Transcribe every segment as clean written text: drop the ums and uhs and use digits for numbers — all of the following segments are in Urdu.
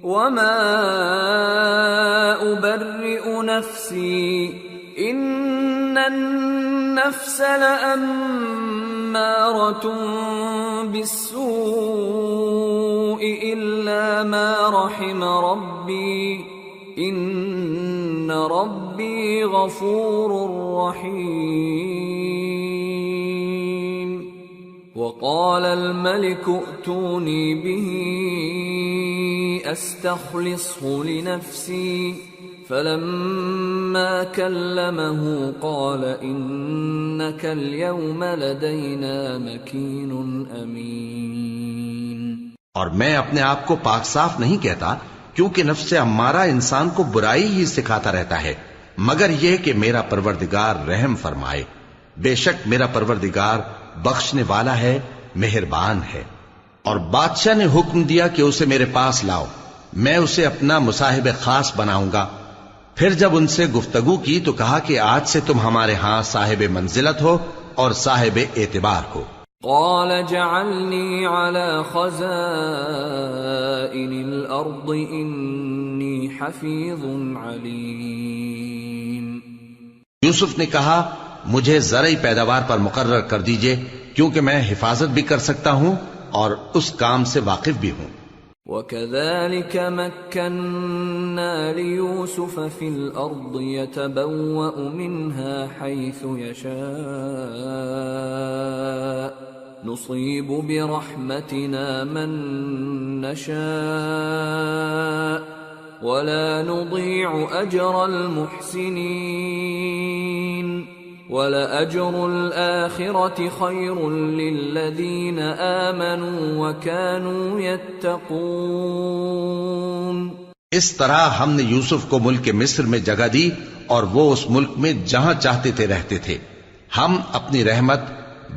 وما أبرئ نفسي إن النفس لأمارة بالسوء إلا ما رحم ربي إن ربي غفور رحيم وقال الملك ائتوني به استخلصه لنفسي فلما كلمه قال إنك اليوم لدينا مكين أمين۔ اور میں اپنے آپ کو پاک صاف نہیں کہتا، کیونکہ نفس امارہ انسان کو برائی ہی سکھاتا رہتا ہے، مگر یہ کہ میرا پروردگار رحم فرمائے۔ بے شک میرا پروردگار بخشنے والا ہے، مہربان ہے۔ اور بادشاہ نے حکم دیا کہ اسے میرے پاس لاؤ، میں اسے اپنا مصاحب خاص بناؤں گا۔ پھر جب ان سے گفتگو کی تو کہا کہ آج سے تم ہمارے ہاں صاحب منزلت ہو اور صاحب اعتبار ہو۔ قال جعلني على خزائن الأرض إني حفيظ عليم۔ یوسف نے کہا مجھے زرعی پیداوار پر مقرر کر دیجئے، کیونکہ میں حفاظت بھی کر سکتا ہوں اور اس کام سے واقف بھی ہوں۔ وَكَذَلِكَ مَكَّنَّا لِيُوسُفَ فِي الْأَرْضِ يَتَبَوَّأُ مِنْهَا حَيْثُ يَشَاءُ نُصِيبُ بِرَحْمَتِنَا مَن نَّشَاءُ وَلَا نُضِيعُ أَجْرَ الْمُحْسِنِينَ وَلَأَجْرُ الْآخِرَةِ خَيْرٌ لِّلَّذِينَ آمَنُوا وَكَانُوا يَتَّقُونَ۔ اس طرح ہم نے یوسف کو ملک مصر میں جگہ دی اور وہ اس ملک میں جہاں چاہتے تھے رہتے تھے۔ ہم اپنی رحمت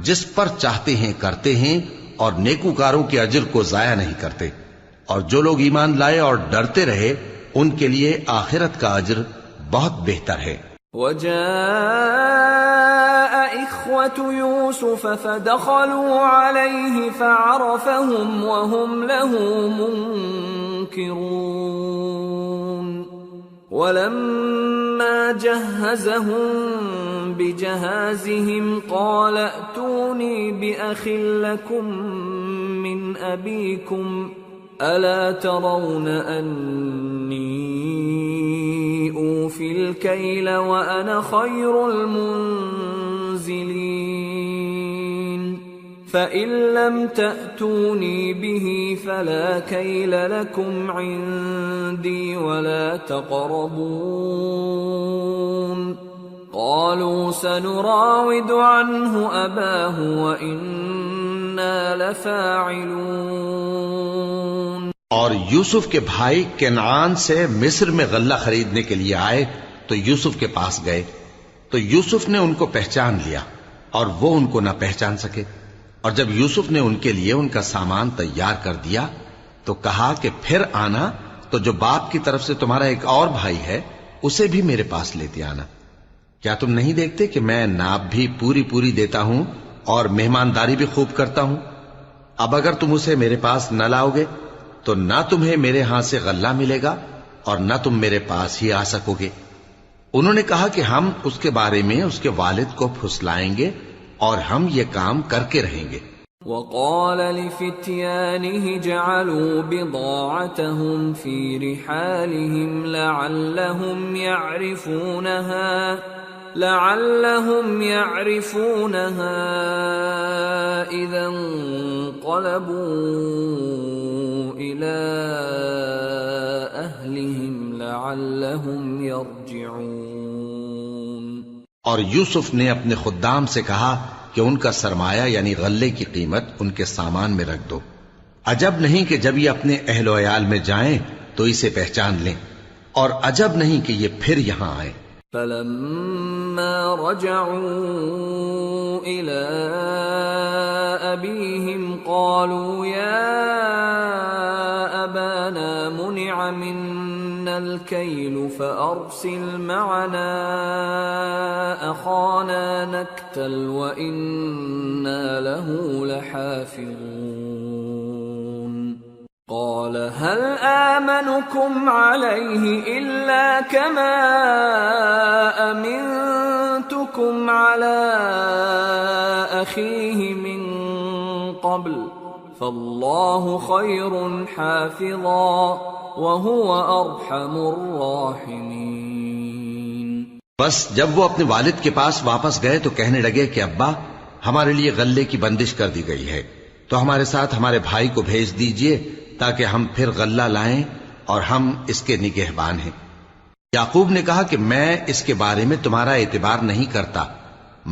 جس پر چاہتے ہیں کرتے ہیں اور نیکوکاروں کے اجر کو ضائع نہیں کرتے، اور جو لوگ ایمان لائے اور ڈرتے رہے ان کے لیے آخرت کا اجر بہت بہتر ہے۔ وجاء إخوة يوسف فدخلوا عليه فعرفهم وهم له منكرون ولما جهزهم بجهازهم قال ائتوني بأخ لكم من أبيكم ألا ترون أني أوفي الكيل وأنا خير المنزلين فإن لم تأتوني به فلا كيل لكم عندي ولا تقربون قالوا سنراود عنه أباه وإنا لفاعلون۔ اور یوسف کے بھائی کنعان سے مصر میں غلہ خریدنے کے لیے آئے تو یوسف کے پاس گئے، تو یوسف نے ان کو پہچان لیا اور وہ ان کو نہ پہچان سکے۔ اور جب یوسف نے ان کے لیے ان کا سامان تیار کر دیا تو کہا کہ پھر آنا تو جو باپ کی طرف سے تمہارا ایک اور بھائی ہے اسے بھی میرے پاس لیتے آنا۔ کیا تم نہیں دیکھتے کہ میں ناپ بھی پوری پوری دیتا ہوں اور مہمانداری بھی خوب کرتا ہوں؟ اب اگر تم اسے میرے پاس نہ لاؤ گے تو نہ تمہیں میرے ہاں سے غلہ ملے گا اور نہ تم میرے پاس ہی آ سکو گے۔ انہوں نے کہا کہ ہم اس کے بارے میں اس کے والد کو پھسلائیں گے اور ہم یہ کام کر کے رہیں گے۔ وقال لفتيانه جعلوا بضاعتهم في رحالهم لعلهم يعرفونها إذا انقلبوا إلى أهلهم لعلهم يرجعون۔ اور یوسف نے اپنے خدام سے کہا کہ ان کا سرمایہ یعنی غلے کی قیمت ان کے سامان میں رکھ دو، عجب نہیں کہ جب یہ اپنے اہل و عیال میں جائیں تو اسے پہچان لیں، اور عجب نہیں کہ یہ پھر یہاں آئیں۔ فلما رجعوا إلى أبيهم قالوا يا أبانا منع منا الكيل فأرسل معنا أخانا نكتل وإنا له لحافظون۔ قال هل آمنكم عليه إلا كما أمنتكم على أخيه من قبل فالله خير حافظا وهو أرحم الراحمين۔ بس جب وہ اپنے والد کے پاس واپس گئے تو کہنے لگے کہ ابا ہمارے لیے غلے کی بندش کر دی گئی ہے، تو ہمارے ساتھ ہمارے بھائی کو بھیج دیجئے تاکہ ہم پھر غلہ لائیں اور ہم اس کے نگہبان ہیں۔ یعقوب نے کہا کہ میں اس کے بارے میں تمہارا اعتبار نہیں کرتا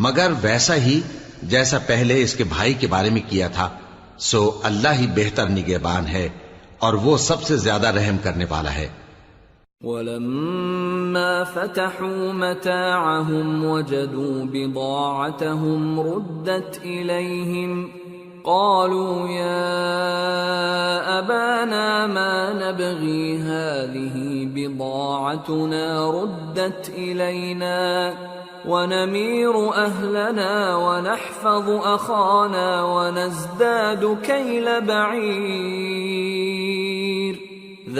مگر ویسا ہی جیسا پہلے اس کے بھائی کے بارے میں کیا تھا، سو اللہ ہی بہتر نگہبان ہے اور وہ سب سے زیادہ رحم کرنے والا ہے۔ وَلَمَّا فَتَحُوا مَتَاعَهُمْ وَجَدُوا بِضَاعَتَهُمْ رُدَّتْ إِلَيْهِمْ قالوا يا أبانا ما نبغي هذه بضاعتنا ردت إلينا ونمير أهلنا ونحفظ أخانا ونزداد كيل بعير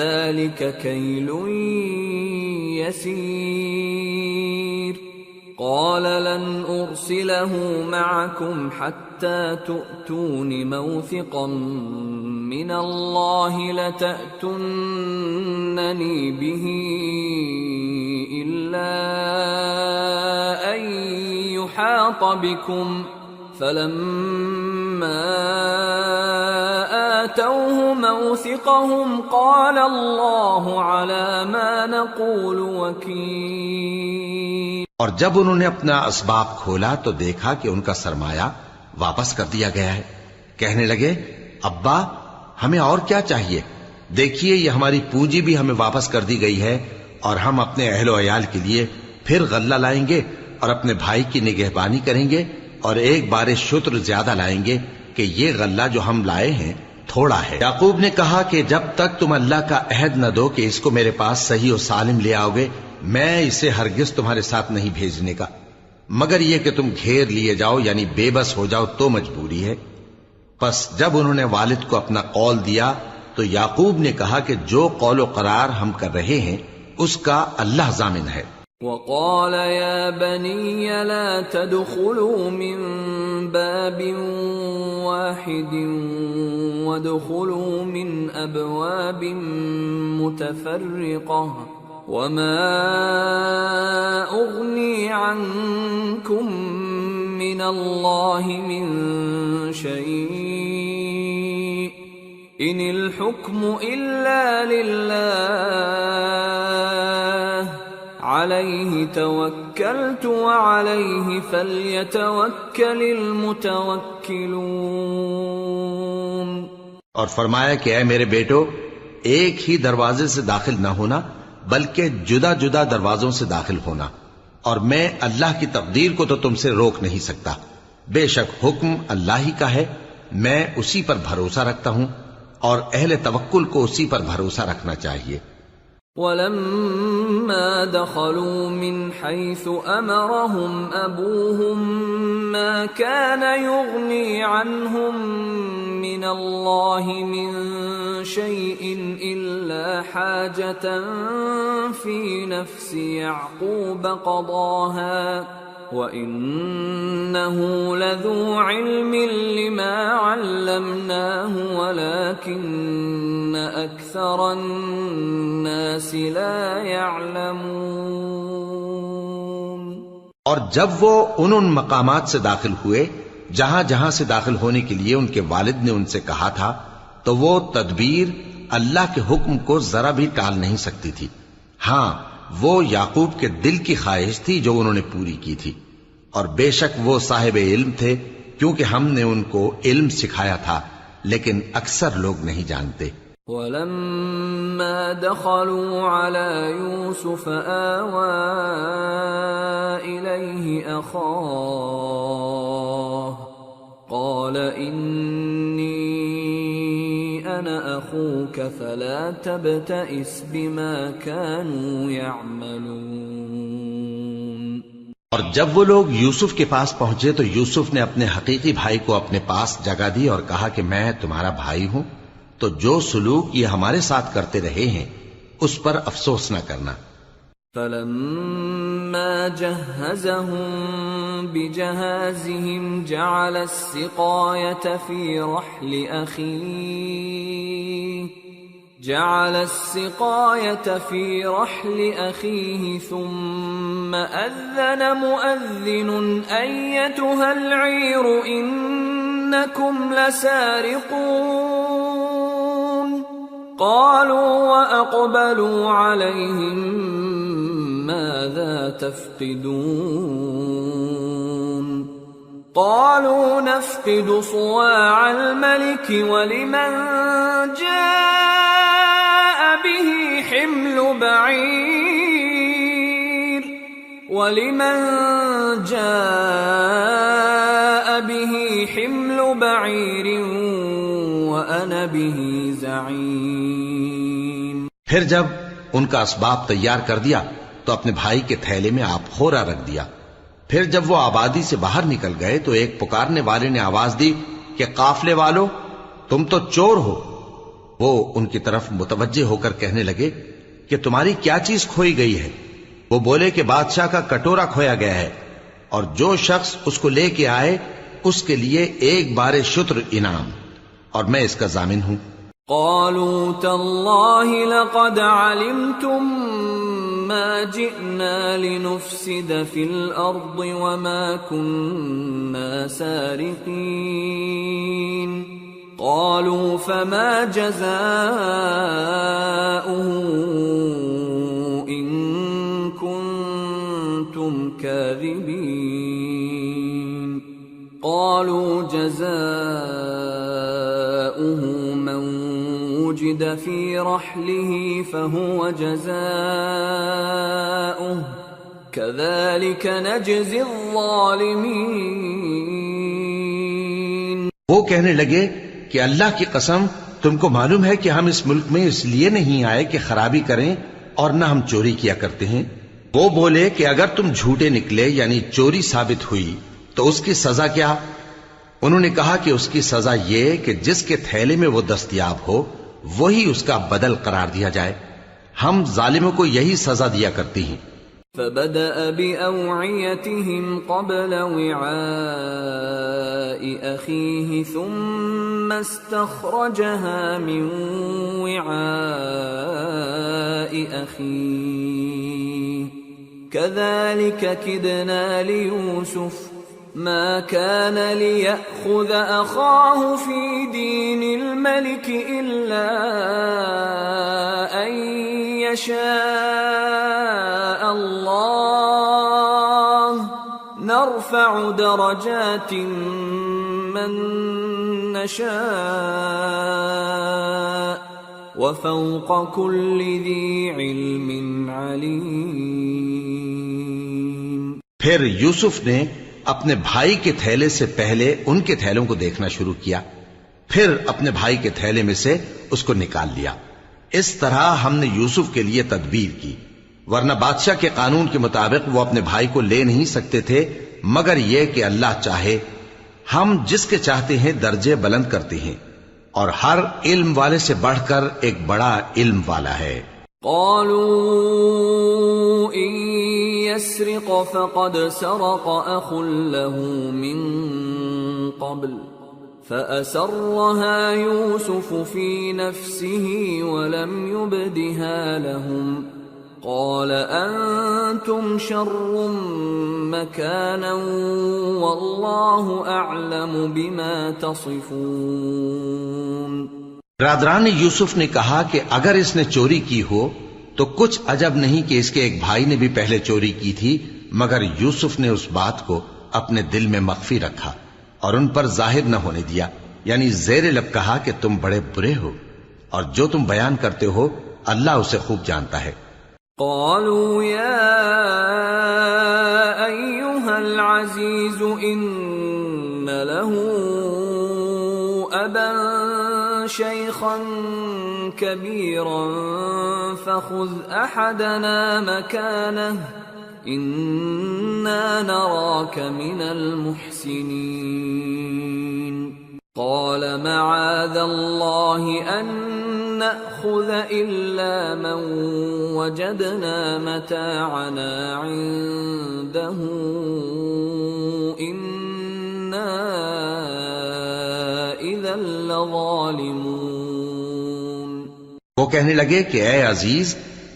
ذلك كيل يسير قال لن أرسله معكم حتى تؤتون موثقا من الله لتأتونني به إلا أن يحاط بكم فلما آتوه موثقهم قال الله على ما نقول وكيل۔ اور جب انہوں نے اپنا اسباب کھولا تو دیکھا کہ ان کا سرمایہ واپس کر دیا گیا ہے۔ کہنے لگے ابا ہمیں اور کیا چاہیے، دیکھیے یہ ہماری پونجی بھی ہمیں واپس کر دی گئی ہے اور ہم اپنے اہل و عیال کے لیے پھر غلہ لائیں گے اور اپنے بھائی کی نگہبانی کریں گے اور ایک بار شتر زیادہ لائیں گے کہ یہ غلہ جو ہم لائے ہیں تھوڑا ہے۔ یعقوب نے کہا کہ جب تک تم اللہ کا عہد نہ دو کہ اس کو میرے پاس صحیح و سالم لے آؤ گے میں اسے ہرگز تمہارے ساتھ نہیں بھیجنے کا، مگر یہ کہ تم گھیر لیے جاؤ یعنی بے بس ہو جاؤ تو مجبوری ہے۔ پس جب انہوں نے والد کو اپنا قول دیا تو یعقوب نے کہا کہ جو قول و قرار ہم کر رہے ہیں اس کا اللہ ضامن ہے۔ وقال يا بني لا تدخلوا من باب واحد وادخلوا من أبواب متفرقة وما أغني عنكم من الله من شيء إن الحكم إلا لله عليه توكلت وعليه فليتوكل المتوكلون۔ اور فرمایا کہ اے میرے بیٹو ایک ہی دروازے سے داخل نہ ہونا بلکہ جدا جدا دروازوں سے داخل ہونا، اور میں اللہ کی تقدیر کو تو تم سے روک نہیں سکتا، بے شک حکم اللہ ہی کا ہے، میں اسی پر بھروسہ رکھتا ہوں اور اہل توکل کو اسی پر بھروسہ رکھنا چاہیے۔ وَلَمَّا دَخَلُوا مِنْ حَيْثُ أَمَرَهُمْ أَبُوهُمْ مَا كَانَ يُغْنِي عَنْهُمْ مِنَ اللَّهِ مِنْ شَيْءٍ إِلَّا حَاجَةً فِي نَفْسِ يَعْقُوبَ قَضَاهَا وَإِنَّهُ لَذُو عِلْمٍ لِمَا عَلَّمْنَاهُ وَلَكِنَّ أَكْثَرَ النَّاسِ لَا يَعْلَمُونَ۔ اور جب وہ ان مقامات سے داخل ہوئے جہاں جہاں سے داخل ہونے کے لیے ان کے والد نے ان سے کہا تھا تو وہ تدبیر اللہ کے حکم کو ذرا بھی ٹال نہیں سکتی تھی۔ ہاں وہ یعقوب کے دل کی خواہش تھی جو انہوں نے پوری کی تھی، اور بے شک وہ صاحب علم تھے کیونکہ ہم نے ان کو علم سکھایا تھا، لیکن اکثر لوگ نہیں جانتے۔ وَلَمَّا دَخَلُوا عَلَى يُوسُفَ آوَى إِلَيْهِ أَخَاهُ قَالَ إِنِّي أَنَا أَخُوكَ فَلَا تَبْتَئِسْ بِمَا كَانُوا يَعْمَلُونَ۔ اور جب وہ لوگ یوسف کے پاس پہنچے تو یوسف نے اپنے حقیقی بھائی کو اپنے پاس جگہ دی اور کہا کہ میں تمہارا بھائی ہوں، تو جو سلوک یہ ہمارے ساتھ کرتے رہے ہیں اس پر افسوس نہ کرنا۔ فلما جهزهم بجهازهم جعل السقاية في رحل أخيه ثم أذن مؤذن أيتها العير إنكم لسارقون قالوا وأقبلوا عليهم ماذا تفقدون قالوا نفقد صواع الملك ولمن جاء به حمل بعير وأنا به زعيم۔ پھر جب ان کا اسباب تیار کر دیا تو اپنے بھائی کے تھیلے میں آپ خورا رکھ دیا۔ پھر جب وہ آبادی سے باہر نکل گئے تو ایک پکارنے والے نے آواز دی کہ قافلے والو تم تو چور ہو۔ وہ ان کی طرف متوجہ ہو کر کہنے لگے کہ تمہاری کیا چیز کھوئی گئی ہے؟ وہ بولے کہ بادشاہ کا کٹورا کھویا گیا ہے، اور جو شخص اس کو لے کے آئے اس کے لیے ایک بار شتر انعام، اور میں اس کا ضامن ہوں۔ قالوا تالله لقد علمتم ما جئنا لنفسد في الأرض وما كنا سارقين قالوا فما جزاؤه إن كنتم كاذبين قالوا جزاؤه من وجد في رحله فهو جزاؤه كذلك نجزي الظالمين۔ وہ کہنے لگے کہ اللہ کی قسم تم کو معلوم ہے کہ ہم اس ملک میں اس لیے نہیں آئے کہ خرابی کریں اور نہ ہم چوری کیا کرتے ہیں۔ وہ بولے کہ اگر تم جھوٹے نکلے یعنی چوری ثابت ہوئی تو اس کی سزا کیا؟ انہوں نے کہا کہ اس کی سزا یہ کہ جس کے تھیلے میں وہ دستیاب ہو وہی اس کا بدل قرار دیا جائے، ہم ظالموں کو یہی سزا دیا کرتی ہیں۔ فبدأ بأوعيتهم قبل وعاء أخيه ثم استخرجها من وعاء أخيه كذلك كدنا ليوسف ما كان ليأخذ أخاه في دين الملك إلا أن يشاء الله نرفع درجات من نشاء وفوق كل ذي علم عليم۔ پھر یوسف نے اپنے بھائی کے تھیلے سے پہلے ان کے تھیلوں کو دیکھنا شروع کیا، پھر اپنے بھائی کے تھیلے میں سے اس کو نکال لیا۔ اس طرح ہم نے یوسف کے لیے تدبیر کی، ورنہ بادشاہ کے قانون کے مطابق وہ اپنے بھائی کو لے نہیں سکتے تھے مگر یہ کہ اللہ چاہے۔ ہم جس کے چاہتے ہیں درجے بلند کرتے ہیں، اور ہر علم والے سے بڑھ کر ایک بڑا علم والا ہے۔ قالوا إن يسرق فقد سرق أخ له من قبل فأسرها يوسف في نفسه ولم يبدها لهم قال أنتم شر مكانا والله أعلم بما تصفون۔ برادران یوسف نے کہا کہ اگر اس نے چوری کی ہو تو کچھ عجب نہیں کہ اس کے ایک بھائی نے بھی پہلے چوری کی تھی، مگر یوسف نے اس بات کو اپنے دل میں مخفی رکھا اور ان پر ظاہر نہ ہونے دیا، یعنی زیر لب کہا کہ تم بڑے برے ہو، اور جو تم بیان کرتے ہو اللہ اسے خوب جانتا ہے۔ قالوا يا أيها العزيز إن له أبا شيخا كبيرا فخذ أحدنا مكانه إنا نراك من المحسنين۔ قال معاذ الله أن نأخذ إلا من وجدنا متاعنا عنده إنا إذا لظالمون. وہ کہنے لگے کہ اے عزیز،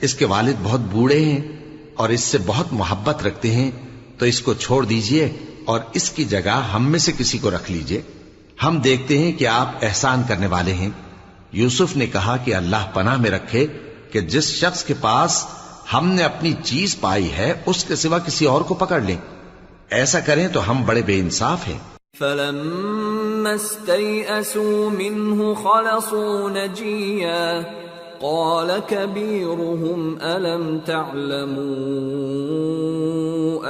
اس کے والد بہت بوڑھے ہیں اور اس سے بہت محبت رکھتے ہیں، تو اس کو چھوڑ دیجئے اور اس کی جگہ ہم میں سے کسی کو رکھ لیجئے، ہم دیکھتے ہیں کہ آپ احسان کرنے والے ہیں. یوسف نے کہا کہ اللہ پناہ میں رکھے کہ جس شخص کے پاس ہم نے اپنی چیز پائی ہے اس کے سوا کسی اور کو پکڑ لیں. ایسا کریں تو ہم بڑے بے انصاف ہیں. فلما استيئسوا منه خلصوا نجيا قال كبيرهم ألم تعلموا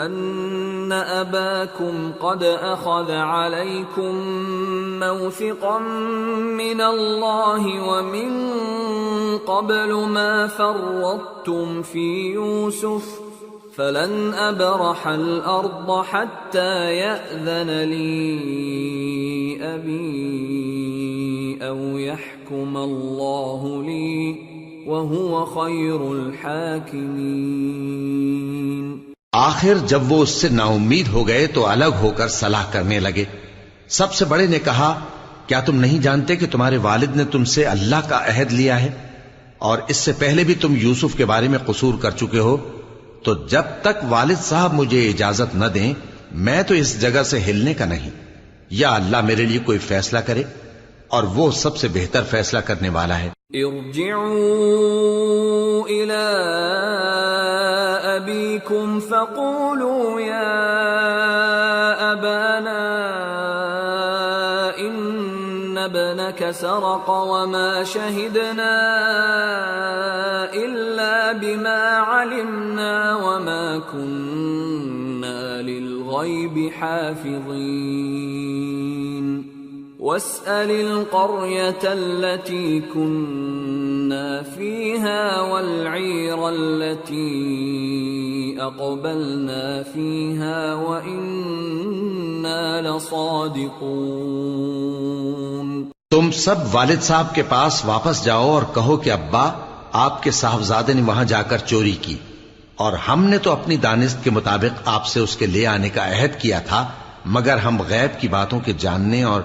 أن أباكم قد أخذ عليكم موثقا من الله ومن قبل ما فرطتم في يوسف فلن أبرح الأرض حتى يأذن لي أبي أو يحكم الله لي وهو خير الحاكمين. آخر جب وہ اس سے نا امید ہو گئے تو الگ ہو کر صلاح کرنے لگے. سب سے بڑے نے کہا، کیا تم نہیں جانتے کہ تمہارے والد نے تم سے اللہ کا عہد لیا ہے اور اس سے پہلے بھی تم یوسف کے بارے میں قصور کر چکے ہو؟ تو جب تک والد صاحب مجھے اجازت نہ دیں میں تو اس جگہ سے ہلنے کا نہیں، یا اللہ میرے لیے کوئی فیصلہ کرے اور وہ سب سے بہتر فیصلہ کرنے والا ہے. ارجعوا الى ابيكم فقولوا يا ابانا ان ابنك سرق وما شهدنا الا بما علمنا وما كنا للغيب حافظين واسأل القرية التي كنا فيها والعير التي أقبلنا فيها وإنا لصادقون. تم سب والد صاحب کے پاس واپس جاؤ اور کہو کہ ابا، آپ کے صاحبزادے نے وہاں جا کر چوری کی اور ہم نے تو اپنی دانست کے مطابق آپ سے اس کے لے آنے کا عہد کیا تھا، مگر ہم غیب کی باتوں کے جاننے اور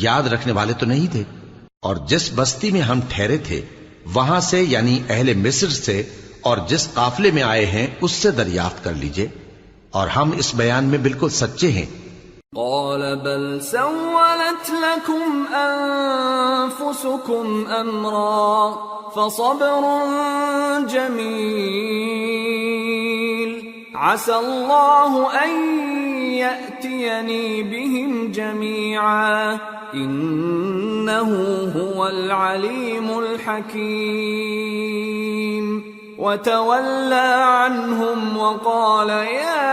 یاد رکھنے والے تو نہیں تھے. اور جس بستی میں ہم ٹھہرے تھے وہاں سے یعنی اہل مصر سے اور جس قافلے میں آئے ہیں اس سے دریافت کر لیجئے، اور ہم اس بیان میں بالکل سچے ہیں. قال بل سولت لكم أنفسكم أمرا فصبر جميل عسى الله أن يأتيني بهم جميعا إنه هو العليم الحكيم. وتولى عنهم وقال يا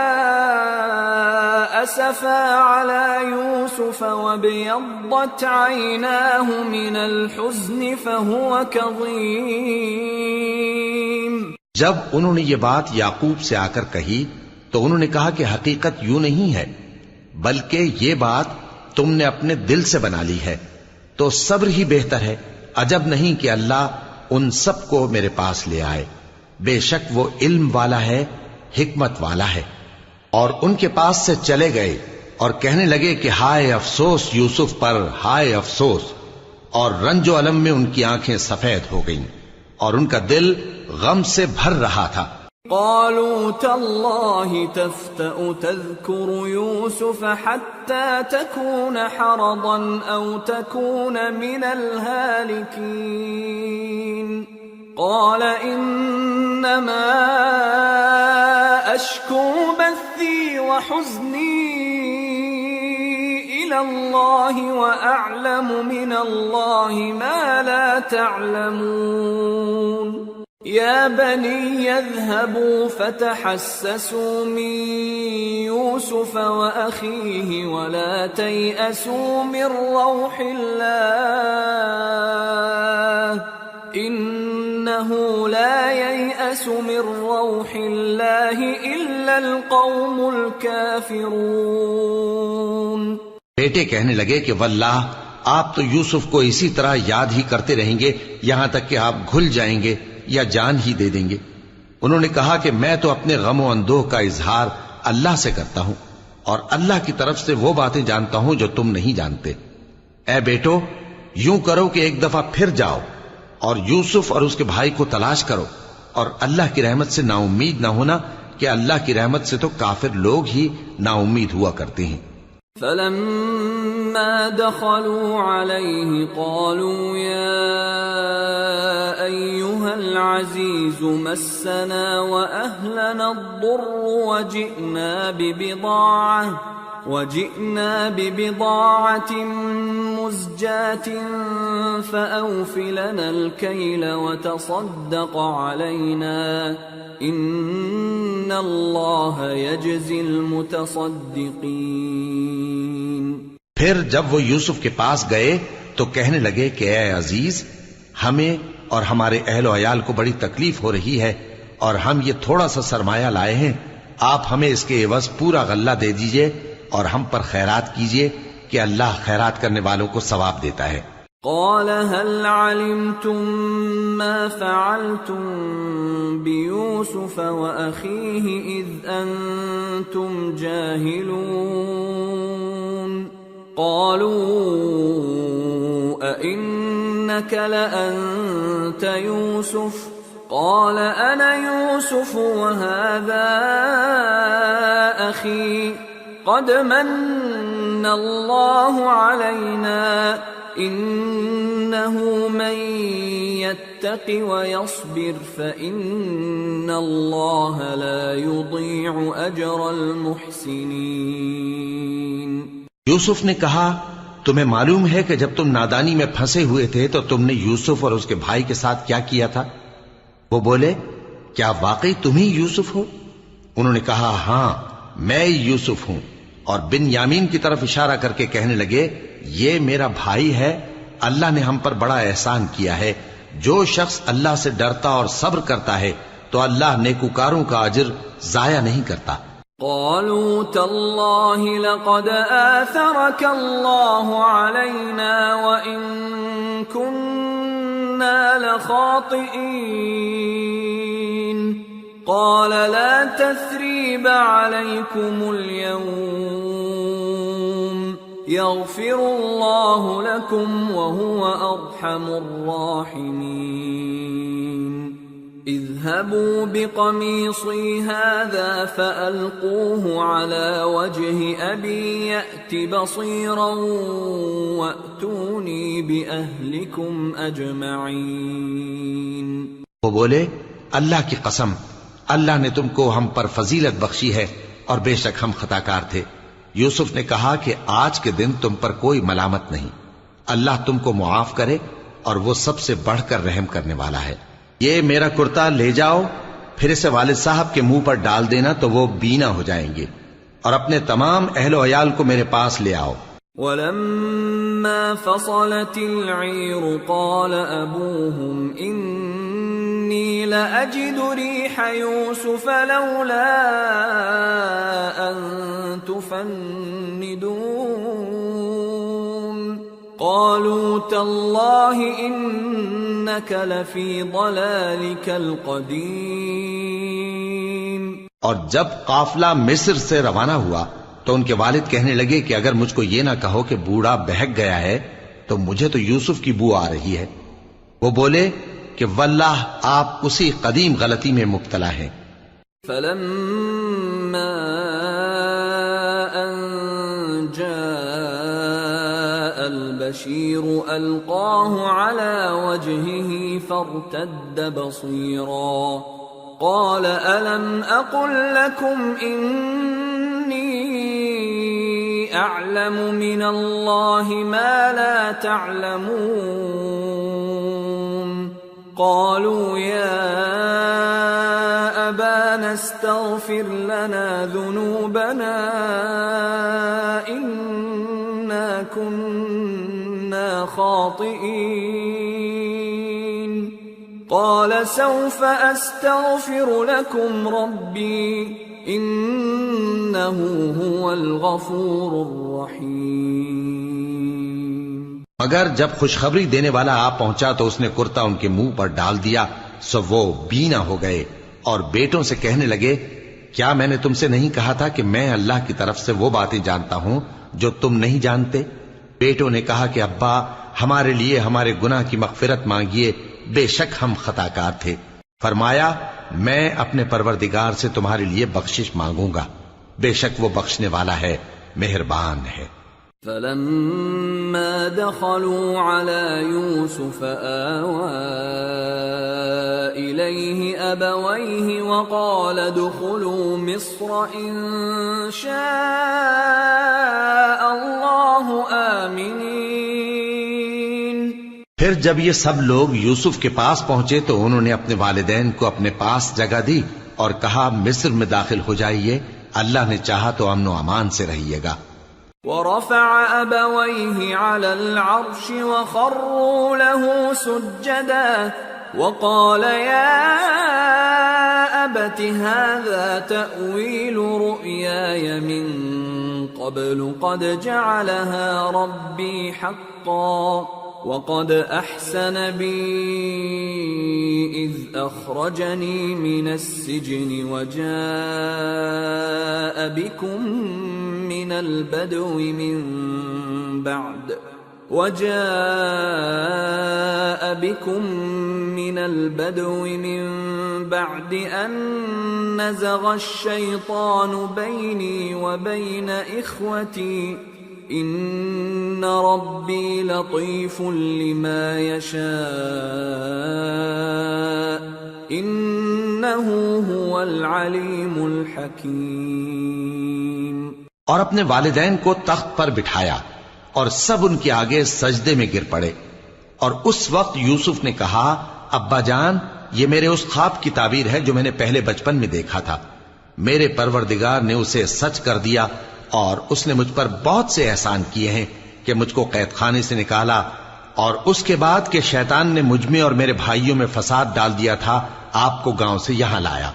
أسفا على يوسف وابيضت عيناه من الحزن فهو كظيم. جب انہوں نے یہ بات یعقوب سے آ کر کہی تو انہوں نے کہا کہ حقیقت یوں نہیں ہے بلکہ یہ بات تم نے اپنے دل سے بنا لی ہے، تو صبر ہی بہتر ہے. عجب نہیں کہ اللہ ان سب کو میرے پاس لے آئے، بے شک وہ علم والا ہے، حکمت والا ہے. اور ان کے پاس سے چلے گئے اور کہنے لگے کہ ہائے افسوس یوسف پر، ہائے افسوس. اور رنج و الم میں ان کی آنکھیں سفید ہو گئیں اور ان کا دل غم سے بھر رہا تھا. قالوا تالله تفتأ تذكر يوسف حتى تكون حرضا أو تكون من الهالكين. قال إنما أشكو بثي وحزني إلى الله وأعلم من الله ما لا تعلمون. يا بني اذهبوا فتحسسوا من يوسف وأخيه ولا تيأسوا من روح الله إنه لا ييأس من روح الله إلا القوم الكافرون. بیٹے کہنے لگے کہ واللہ آپ تو یوسف کو اسی طرح یاد ہی کرتے رہیں گے یہاں تک کہ آپ گھل جائیں گے یا جان ہی دے دیں گے۔ انہوں نے کہا کہ میں تو اپنے غم و اندوہ کا اظہار اللہ سے کرتا ہوں، اور اللہ کی طرف سے وہ باتیں جانتا ہوں جو تم نہیں جانتے۔ اے بیٹو، یوں کرو کہ ایک دفعہ پھر جاؤ اور یوسف اور اس کے بھائی کو تلاش کرو، اور اللہ کی رحمت سے نا امید نہ ہونا کہ اللہ کی رحمت سے تو کافر لوگ ہی نا امید ہوا کرتے ہیں۔ فلما دخلوا عليه قالوا يا أيها العزيز مسنا وأهلنا الضر وجئنا ببضاعة مزجاة فأوف لنا الكيل وتصدق علينا إن الله يجزي المتصدقين۔ پھر جب وہ یوسف کے پاس گئے تو کہنے لگے کہ اے عزیز، ہمیں اور ہمارے اہل و عیال کو بڑی تکلیف ہو رہی ہے، اور ہم یہ تھوڑا سا سرمایہ لائے ہیں، آپ ہمیں اس کے عوض پورا غلہ دے دیجئے اور ہم پر خیرات کیجئے کہ اللہ خیرات کرنے والوں کو ثواب دیتا ہے۔ قال هل علمتم ما فعلتم بيوسف وأخيه إذ أنتم جاهلون؟ قالوا أئنك لأنت يوسف؟ قال أنا يوسف وهذا أخي قد من الله علينا إنه من يتق ويصبر فإن الله لا يضيع أجر المحسنين۔ یوسف نے کہا تمہیں معلوم ہے کہ جب تم نادانی میں پھنسے ہوئے تھے تو تم نے یوسف اور اس کے بھائی کے ساتھ کیا کیا تھا؟ وہ بولے کیا واقعی تم ہی یوسف ہو؟ انہوں نے کہا ہاں میں یوسف ہوں، اور بن یامین کی طرف اشارہ کر کے کہنے لگے یہ میرا بھائی ہے، اللہ نے ہم پر بڑا احسان کیا ہے، جو شخص اللہ سے ڈرتا اور صبر کرتا ہے تو اللہ نیکوکاروں کا اجر ضائع نہیں کرتا۔ قالوا تالله لقد آثرك الله علينا وإن كنا لخاطئين قال لا تثريب عليكم اليوم يغفر الله لكم وهو أرحم الراحمين اذهبوا بقميصي هذا فألقوه على وجه أبي يأت بصيرا وأتوني بأهلكم أجمعين۔ وہ بولے اللہ کی قسم، اللہ نے تم کو ہم پر فضیلت بخشی ہے اور بے شک ہم خطاکار تھے۔ یوسف نے کہا کہ آج کے دن تم پر کوئی ملامت نہیں، اللہ تم کو معاف کرے اور وہ سب سے بڑھ کر رحم کرنے والا ہے۔ یہ میرا کرتا لے جاؤ، پھر اسے والد صاحب کے منہ پر ڈال دینا تو وہ بینا ہو جائیں گے، اور اپنے تمام اہل و عیال کو میرے پاس لے آؤ۔ وَلَمَّا فَصَلَتِ الْعِيرُ قَالَ أَبُوهُمْ إِنِّي لَأَجِدُ رِيحَ يُوسُفَ لَوْلَا أَن تُفَنِّدُونَ قَالُوا تَاللَّهِ إِنَّكَ لَفِي ضَلَالِكَ الْقَدِيمِ۔ اور جب قافلہ مصر سے روانہ ہوا تو ان کے والد کہنے لگے کہ اگر مجھ کو یہ نہ کہو کہ بوڑھا بہک گیا ہے تو مجھے تو یوسف کی بو آ رہی ہے۔ وہ بولے کہ واللہ آپ اسی قدیم غلطی میں مبتلا ہیں۔ فَلَمَّا أَن جَاءَ الْبَشِيرُ أَلْقَاهُ عَلَى وَجْهِهِ فَارْتَدَّ بَصِيرًا قَالَ أَلَمْ أَقُلْ لَكُمْ إِنِّي أَعْلَمُ مِنَ اللَّهِ مَا لَا تَعْلَمُونَ قَالُوا يَا أَبَانَا اسْتَغْفِرْ لَنَا ذُنُوبَنَا إِنَّا كُنَّا خَاطِئِينَ قَالَ سَوْفَ أَسْتَغْفِرُ لَكُمْ رَبِّي إِنَّهُ هُوَ الْغَفُورُ الرَّحِيمُ۔ مگر جب خوشخبری دینے والا آ پہنچا تو اس نے کرتا ان کے منہ پر ڈال دیا، سو وہ بینا ہو گئے اور بیٹوں سے کہنے لگے، کیا میں نے تم سے نہیں کہا تھا کہ میں اللہ کی طرف سے وہ باتیں جانتا ہوں جو تم نہیں جانتے؟ بیٹوں نے کہا کہ ابا، ہمارے لیے ہمارے گناہ کی مغفرت مانگیے، بے شک ہم خطا کار تھے۔ فرمایا، میں اپنے پروردگار سے تمہارے لیے بخشش مانگوں گا، بے شک وہ بخشنے والا ہے، مہربان ہے۔ فلما دخلوا على يوسف آوى إليه أبويه وقال ادخلوا مصر إن شاء الله آمنين۔ پھر جب یہ سب لوگ یوسف کے پاس پہنچے تو انہوں نے اپنے والدین کو اپنے پاس جگہ دی اور کہا، مصر میں داخل ہو جائیے، اللہ نے چاہا تو امن و امان سے رہیے گا۔ ورفع أبويه على العرش وخروا له سجدا وقال يا أبت هذا تأويل رؤياي من قبل قد جعلها ربي حقا وقد أحسن بي إذ أخرجني من السجن وجاء بكم من البدو من بعد أن نزغ الشيطان بيني وبين إخوتي إن ربي لطيف لما يشاء إنه هو العليم الحكيم۔ اور اپنے والدین کو تخت پر بٹھایا اور سب ان کے آگے سجدے میں گر پڑے، اور اس وقت یوسف نے کہا، ابا جان، یہ میرے اس خواب کی تعبیر ہے جو میں نے پہلے بچپن میں دیکھا تھا۔ میرے پروردگار نے اسے سچ کر دیا اور اس نے مجھ پر بہت سے احسان کیے ہیں کہ مجھ کو قید خانے سے نکالا، اور اس کے بعد کہ شیطان نے مجھ میں اور میرے بھائیوں میں فساد ڈال دیا تھا، آپ کو گاؤں سے یہاں لایا۔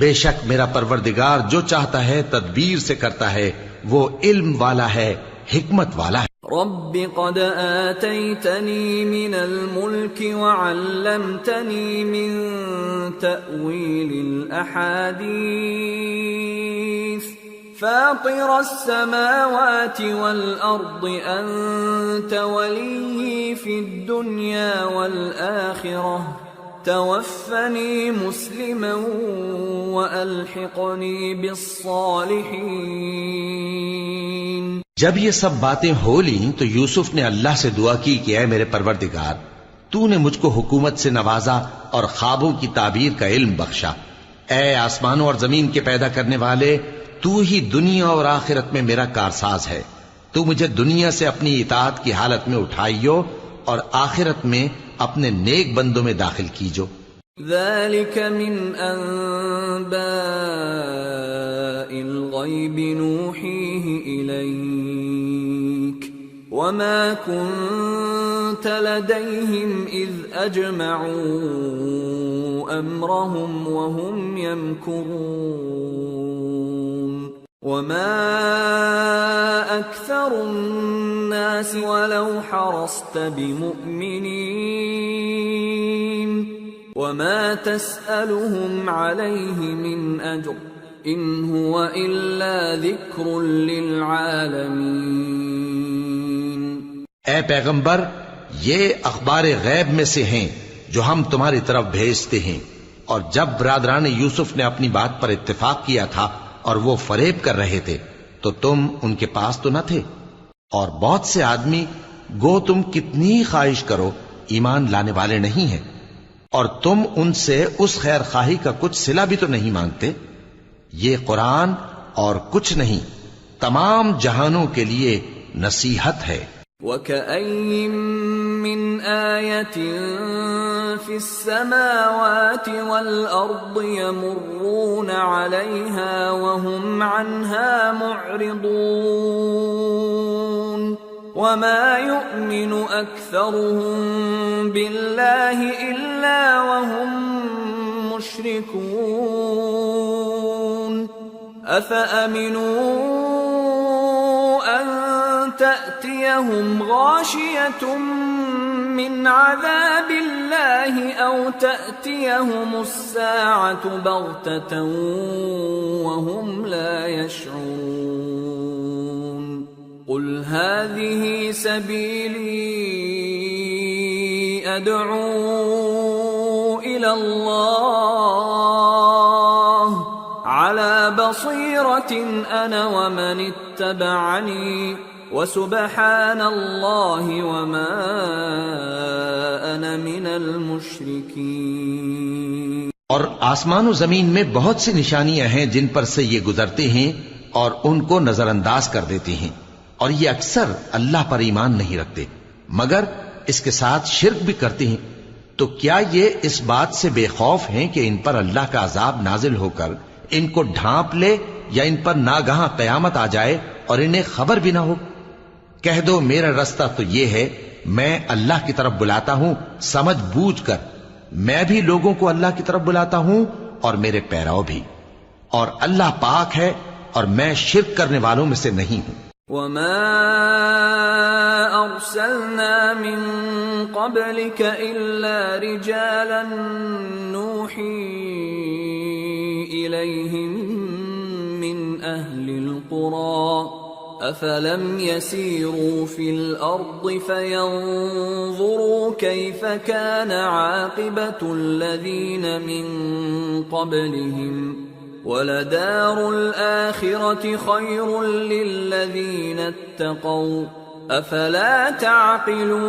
بے شک میرا پروردگار جو چاہتا ہے تدبیر سے کرتا ہے، وہ علم والا ہے، حکمت والا ہے۔ رب قد آتيتني من الملك وعلمتني من تأويل الأحاديث فاطر السماوات والأرض أنت ولي في الدنيا والآخرة توفني مسلما وألحقني بالصالحين۔ جب یہ سب باتیں ہو لیں تو یوسف نے اللہ سے دعا کی کہ اے میرے پروردگار، تو نے مجھ کو حکومت سے نوازا اور خوابوں کی تعبیر کا علم بخشا۔ اے آسمانوں اور زمین کے پیدا کرنے والے، تو ہی دنیا اور آخرت میں میرا کارساز ہے۔ تو مجھے دنیا سے اپنی اطاعت کی حالت میں اٹھائیو اور آخرت میں اپنے نیک بندوں میں داخل کیجو۔ ذلك من أنباء الغيب نوحيه إليك وما كنت لديهم إذ أجمعوا أمرهم وهم يمكرون وما أكثر الناس ولو حرصت بمؤمنين وما تسألهم عليه من أجر إن هو إلا ذكر للعالمين۔ اے پیغمبر، یہ اخبار غیب میں سے ہیں جو ہم تمہاری طرف بھیجتے ہیں، اور جب برادران یوسف نے اپنی بات پر اتفاق کیا تھا اور وہ فریب کر رہے تھے تو تم ان کے پاس تو نہ تھے، اور بہت سے آدمی گو تم کتنی خواہش کرو ایمان لانے والے نہیں ہیں، اور تم ان سے اس خیر خواہی کا کچھ صلہ بھی تو نہیں مانگتے۔ یہ قرآن اور کچھ نہیں، تمام جہانوں کے لیے نصیحت ہے۔ وَكَأَيٍّ مِّنْ آيَةٍ فِي السَّمَاوَاتِ وَالْأَرْضِ يَمُرُّونَ عَلَيْهَا وَهُمْ عَنْهَا مُعْرِضُونَ وَمَا يُؤْمِنُ أَكْثَرُهُم بِاللَّهِ إِلَّا وَهُم مُشْرِكُونَ أَفَأَمِنُوا أَن تأتيهم غاشية من عذاب الله أو تأتيهم الساعة بغتة وهم لا يشعرون قل هذه سبيلي أدعو إلى الله على بصيرة أنا ومن اتبعني وسبحان الله وما أنا من المشركين۔ اور آسمان و زمین میں بہت سی نشانیاں ہیں جن پر سے یہ گزرتے ہیں اور ان کو نظر انداز کر دیتے ہیں، اور یہ اکثر اللہ پر ایمان نہیں رکھتے مگر اس کے ساتھ شرک بھی کرتے ہیں۔ تو کیا یہ اس بات سے بے خوف ہیں کہ ان پر اللہ کا عذاب نازل ہو کر ان کو ڈھانپ لے، یا ان پر ناگہاں قیامت آ جائے اور انہیں خبر بھی نہ ہو؟ کہہ دو میرا رستہ تو یہ ہے، میں اللہ کی طرف بلاتا ہوں سمجھ بوجھ کر، میں بھی لوگوں کو اللہ کی طرف بلاتا ہوں اور میرے پیراؤ بھی، اور اللہ پاک ہے اور میں شرک کرنے والوں میں سے نہیں ہوں۔ وما أرسلنا من قبلك إلا رجالا نوحي إليهم من أهل القرى أفلم يسيروا في الأرض فينظروا كيف كان عاقبة الذين من قبلهم وَلَدَارُ الْآخِرَةِ خَيْرٌ لِّلَّذِينَ اتَّقَوْا أَفَلَا تَعْقِلُونَ۔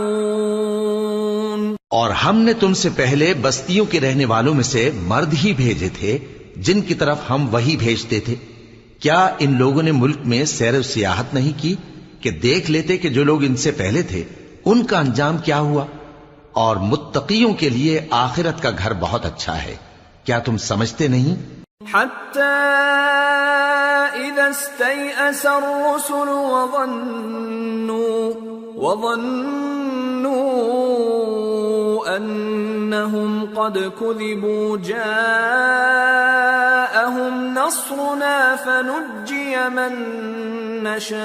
اور ہم نے تم سے پہلے بستیوں کے رہنے والوں میں سے مرد ہی بھیجے تھے جن کی طرف ہم وہی بھیجتے تھے۔ کیا ان لوگوں نے ملک میں سیر و سیاحت نہیں کی کہ دیکھ لیتے کہ جو لوگ ان سے پہلے تھے ان کا انجام کیا ہوا؟ اور متقیوں کے لیے آخرت کا گھر بہت اچھا ہے، کیا تم سمجھتے نہیں؟ حتى إذا استيأس الرسل وظنوا أنهم قد كذبوا جاءهم نصرنا فنجي من نشاء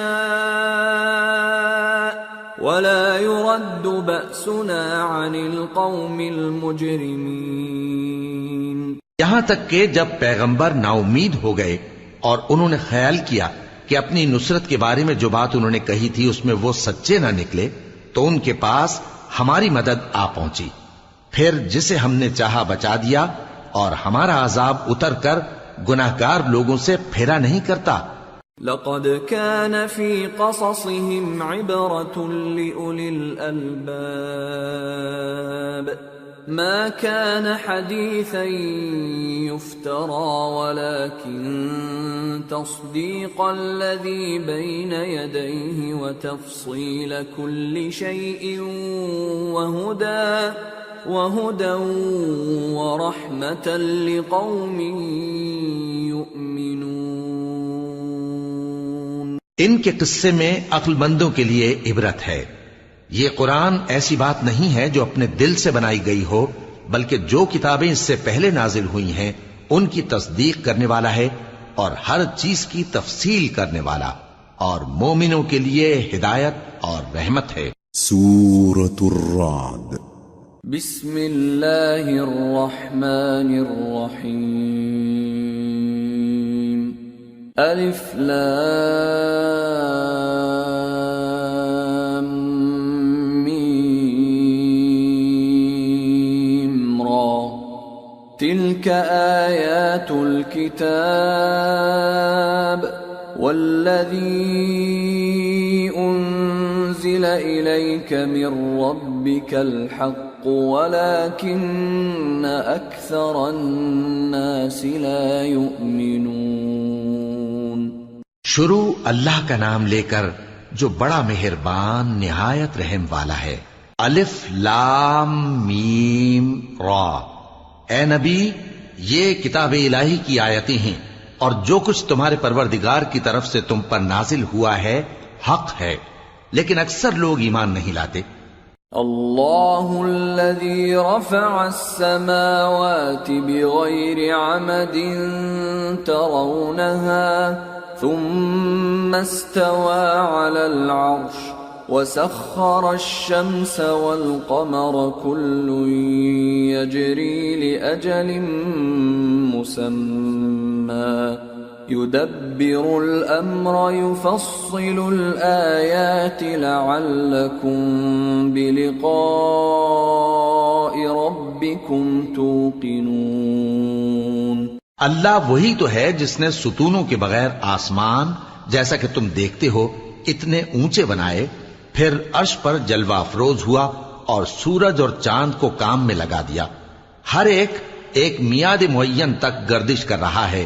ولا يرد بأسنا عن القوم المجرمين۔ یہاں تک کہ جب پیغمبر نا امید ہو گئے اور انہوں نے خیال کیا کہ اپنی نصرت کے بارے میں جو بات انہوں نے کہی تھی اس میں وہ سچے نہ نکلے تو ان کے پاس ہماری مدد آ پہنچی، پھر جسے ہم نے چاہا بچا دیا، اور ہمارا عذاب اتر کر گناہگار لوگوں سے پھیرا نہیں کرتا۔ لقد كان في قصصهم عبرة لأولي الألباب ما كان حديثا يفترى ولكن تصديق الذي بين يديه وتفصيل كل شيء وهدى ورحمة لقوم يؤمنون۔ ان کے قصے میں عقل مندوں کے لیے عبرت ہے۔ یہ قرآن ایسی بات نہیں ہے جو اپنے دل سے بنائی گئی ہو، بلکہ جو کتابیں اس سے پہلے نازل ہوئی ہیں ان کی تصدیق کرنے والا ہے اور ہر چیز کی تفصیل کرنے والا، اور مومنوں کے لیے ہدایت اور رحمت ہے۔ سورة الرعد۔ بسم اللہ الرحمن الرحیم۔ الف لام میم را تلك آیات الكتاب والذی انزل الیک من ربک الحق ولكن اکثر الناس لا یؤمنون۔ شروع اللہ کا نام لے کر جو بڑا مہربان نہایت رحم والا ہے۔ الف لام میم را۔ اے نبی، یہ کتاب الہی کی آیتیں ہیں اور جو کچھ تمہارے پروردگار کی طرف سے تم پر نازل ہوا ہے حق ہے، لیکن اکثر لوگ ایمان نہیں لاتے۔ اللہ الذی رفع السماوات بغیر عمد ترونها ثم استوى على العرش وسخر الشمس والقمر كل يجري لأجل مسمى يدبر الأمر يفصل الآيات لعلكم بلقاء ربكم توقنون۔ اللہ وہی تو ہے جس نے ستونوں کے بغیر آسمان جیسا کہ تم دیکھتے ہو اتنے اونچے بنائے، پھر عرش پر جلوہ افروز ہوا اور سورج اور چاند کو کام میں لگا دیا، ہر ایک میعاد معین تک گردش کر رہا ہے،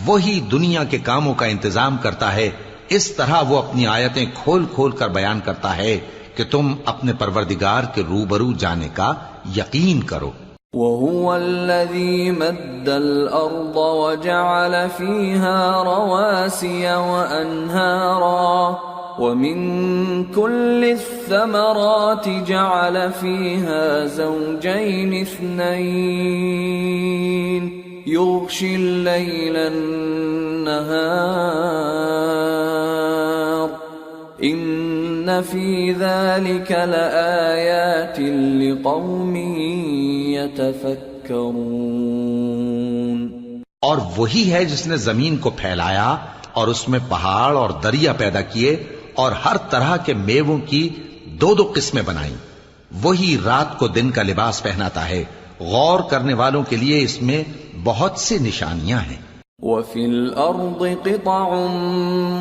وہی دنیا کے کاموں کا انتظام کرتا ہے، اس طرح وہ اپنی آیتیں کھول کھول کر بیان کرتا ہے کہ تم اپنے پروردگار کے روبرو جانے کا یقین کرو۔ وَهُوَ الَّذِي مَدَّ الْأَرْضَ وَجَعَلَ فِيهَا رَوَاسِيَ وَأَنْهَارًا وَمِن كُلِّ الثَّمَرَاتِ جَعَلَ فِيهَا زَوْجَيْنِ اثْنَيْنِ يُغْشِي اللَّيْلَ النَّهَارَ إِنَّ فِي ذَلِكَ لَآيَاتٍ لِقَوْمٍ يَتَفَكَّرُونَ۔ اور وہی ہے جس نے زمین کو پھیلایا اور اس میں پہاڑ اور دریا پیدا کیے اور ہر طرح کے میووں کی دو دو قسمیں بنائیں، وہی رات کو دن کا لباس پہناتا ہے، غور کرنے والوں کے لیے اس میں بہت سی نشانیاں ہیں۔ وَفِي الْأَرْضِ قِطَعٌ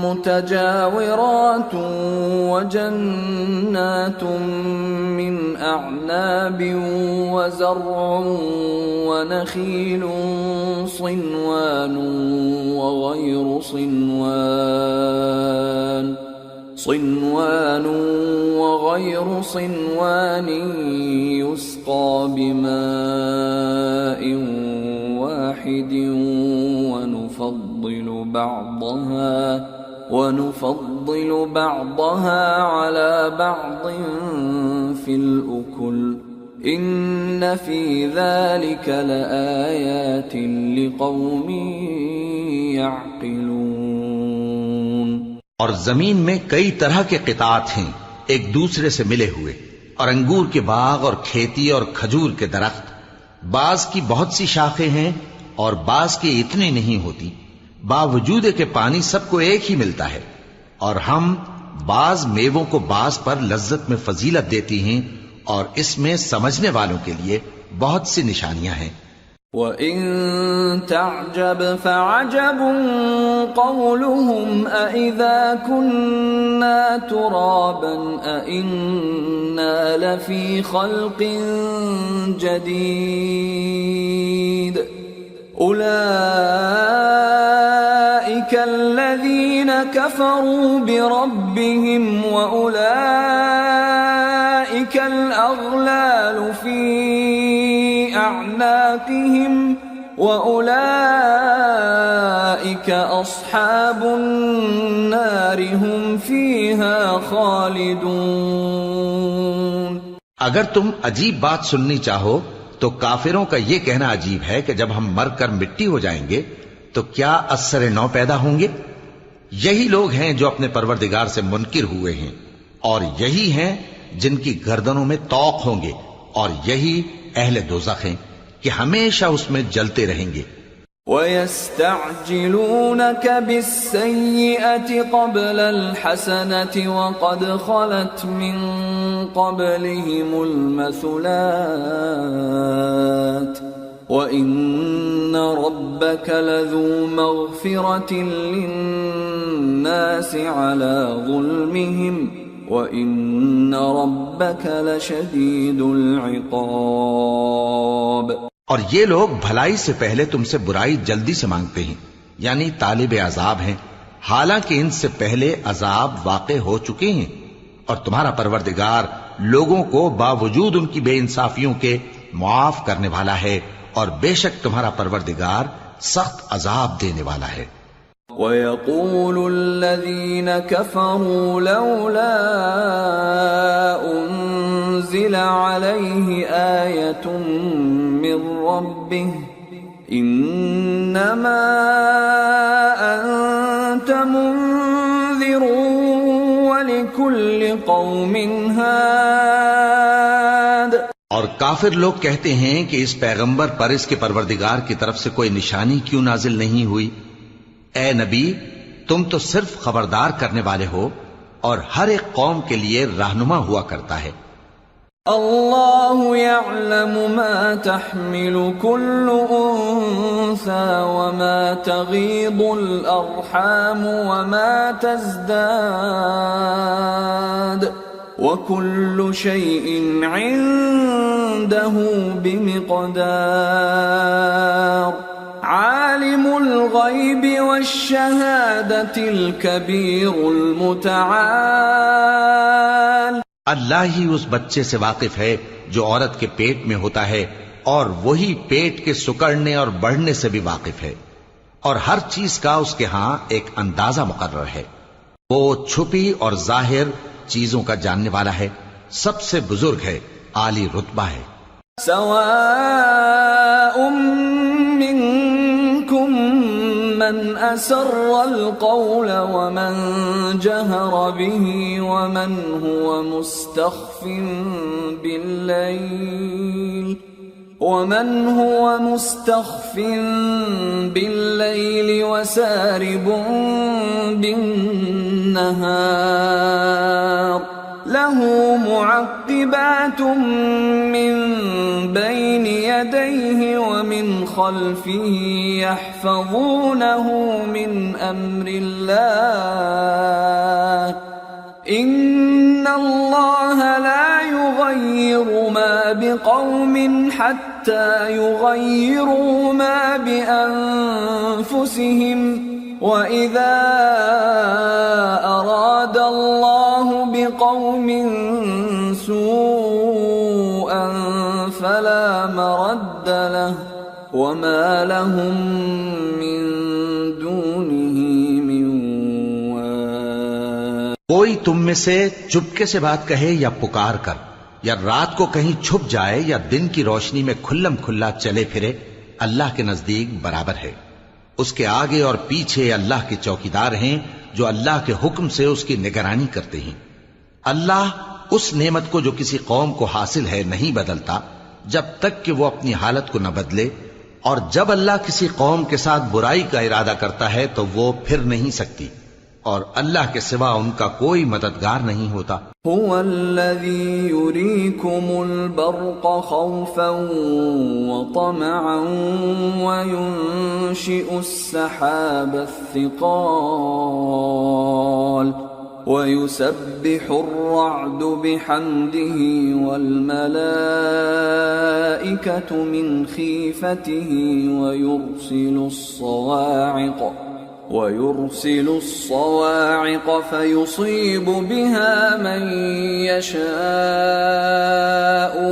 مُتَجَاوِرَاتٌ وَجَنَّاتٌ مِّنْ أَعْنَابٍ وَزَرْعٌ وَنَخِيلٌ صِنْوَانٌ وَغَيْرُ صِنْوَانٍ يُسْقَى بِمَاءٍ واحد ونفضل بعضها على بعض في الأكل إن في ذلك لآيات لقوم يعقلون۔ اور زمین میں کئی طرح کے قطعات ہیں ایک دوسرے سے ملے ہوئے، اور انگور کے باغ اور کھیتی اور کھجور کے درخت، بعض کی بہت سی شاخیں ہیں اور بعض کی اتنی نہیں ہوتی، باوجود کہ پانی سب کو ایک ہی ملتا ہے، اور ہم بعض میووں کو بعض پر لذت میں فضیلت دیتی ہیں، اور اس میں سمجھنے والوں کے لیے بہت سی نشانیاں ہیں۔ وَإِن تَعْجَبْ فَعَجَبٌ قَوْلُهُمْ أَإِذَا كُنَّا تُرَابًا أَإِنَّا لَفِي خَلْقٍ جَدِيدٍ أُولَئِكَ الَّذِينَ كَفَرُوا بِرَبِّهِمْ وَأُولَئِكَ الْأَغْلَالُ فِي أَعْنَاقِهِمْ وَأُولَئِكَ أَصْحَابُ النَّارِ هُمْ فِيهَا خَالِدُونَ۔ اگر تم عجیب بات سننی چاہو تو کافروں کا یہ کہنا عجیب ہے کہ جب ہم مر کر مٹی ہو جائیں گے تو کیا اثر نو پیدا ہوں گے؟ یہی لوگ ہیں جو اپنے پروردگار سے منکر ہوئے ہیں، اور یہی ہیں جن کی گردنوں میں طوق ہوں گے، اور یہی اہل دوزخ ہیں کہ ہمیشہ اس میں جلتے رہیں گے۔ وَيَسْتَعْجِلُونَكَ بِالسَّيِّئَةِ قَبْلَ الْحَسَنَةِ وَقَدْ خَلَتْ مِنْ قَبْلِهِمُ الْمَثُلَاتُ وَإِنَّ رَبَّكَ لَذُو مَغْفِرَةٍ لِلنَّاسِ عَلَى ظُلْمِهِمْ وَإِنَّ رَبَّكَ لَشَدِيدُ الْعِقَابِ۔ اور یہ لوگ بھلائی سے پہلے تم سے برائی جلدی سے مانگتے ہیں، یعنی طالب عذاب ہیں، حالانکہ ان سے پہلے عذاب واقع ہو چکے ہیں، اور تمہارا پروردگار لوگوں کو باوجود ان کی بے انصافیوں کے معاف کرنے والا ہے، اور بے شک تمہارا پروردگار سخت عذاب دینے والا ہے۔ وَيَقُولُ الَّذِينَ كَفَرُوا لَوْلَا أُنزِلَ عَلَيْهِ آيَةٌ مِّن رَّبِّهِ إِنَّمَا أَنتَ لكل قوم هاد. اور کافر لوگ کہتے ہیں کہ اس پیغمبر پر اس کے پروردگار کی طرف سے کوئی نشانی کیوں نازل نہیں ہوئی؟ اے نبی، تم تو صرف خبردار کرنے والے ہو اور ہر ایک قوم کے لیے رہنما ہوا کرتا ہے. اللہ يعلم ما تحمل كل انثى وما تغيض الارحام وما تزداد وكل شيء عنده بمقدار. عالم الغيب والشهادة الكبير المتعال. اللہ ہی اس بچے سے واقف ہے جو عورت کے پیٹ میں ہوتا ہے، اور وہی پیٹ کے سکڑنے اور بڑھنے سے بھی واقف ہے، اور ہر چیز کا اس کے ہاں ایک اندازہ مقرر ہے. وہ چھپی اور ظاہر چیزوں کا جاننے والا ہے، سب سے بزرگ ہے، عالی رتبہ ہے. سواء منكم من أسر القول ومن جهر به ومن هو مستخف بالليل وسارب بالنهار. له معقبات من بين يديه ومن خلفه يحفظونه من أمر الله. إن الله لا يغير ما بقوم حتى يغيروا ما بأنفسهم. وَإِذَا أَرَادَ اللَّهُ بِقَوْمٍ سُوءًا فَلَا مَرَدَّ لَهُ وَمَا لَهُم مِّن دُونِهِ مِن وَالٍ. کوئی تم میں سے چپکے سے بات کہے یا پکار کر، یا رات کو کہیں چھپ جائے یا دن کی روشنی میں کھلم کھلا چلے پھرے، اللہ کے نزدیک برابر ہے. اس کے آگے اور پیچھے اللہ کے چوکیدار ہیں جو اللہ کے حکم سے اس کی نگرانی کرتے ہیں. اللہ اس نعمت کو جو کسی قوم کو حاصل ہے نہیں بدلتا جب تک کہ وہ اپنی حالت کو نہ بدلے، اور جب اللہ کسی قوم کے ساتھ برائی کا ارادہ کرتا ہے تو وہ پھر نہیں سکتی، اور اللہ کے سوا ان کا کوئی مددگار نہیں ہوتا. هو الذي يريكم البرق خوفا وطمعا وينشئ السحاب الثقال ويسبح الرعد بحمده والملائكة من خيفته ويرسل الصواعق فيصيب بها من يشاء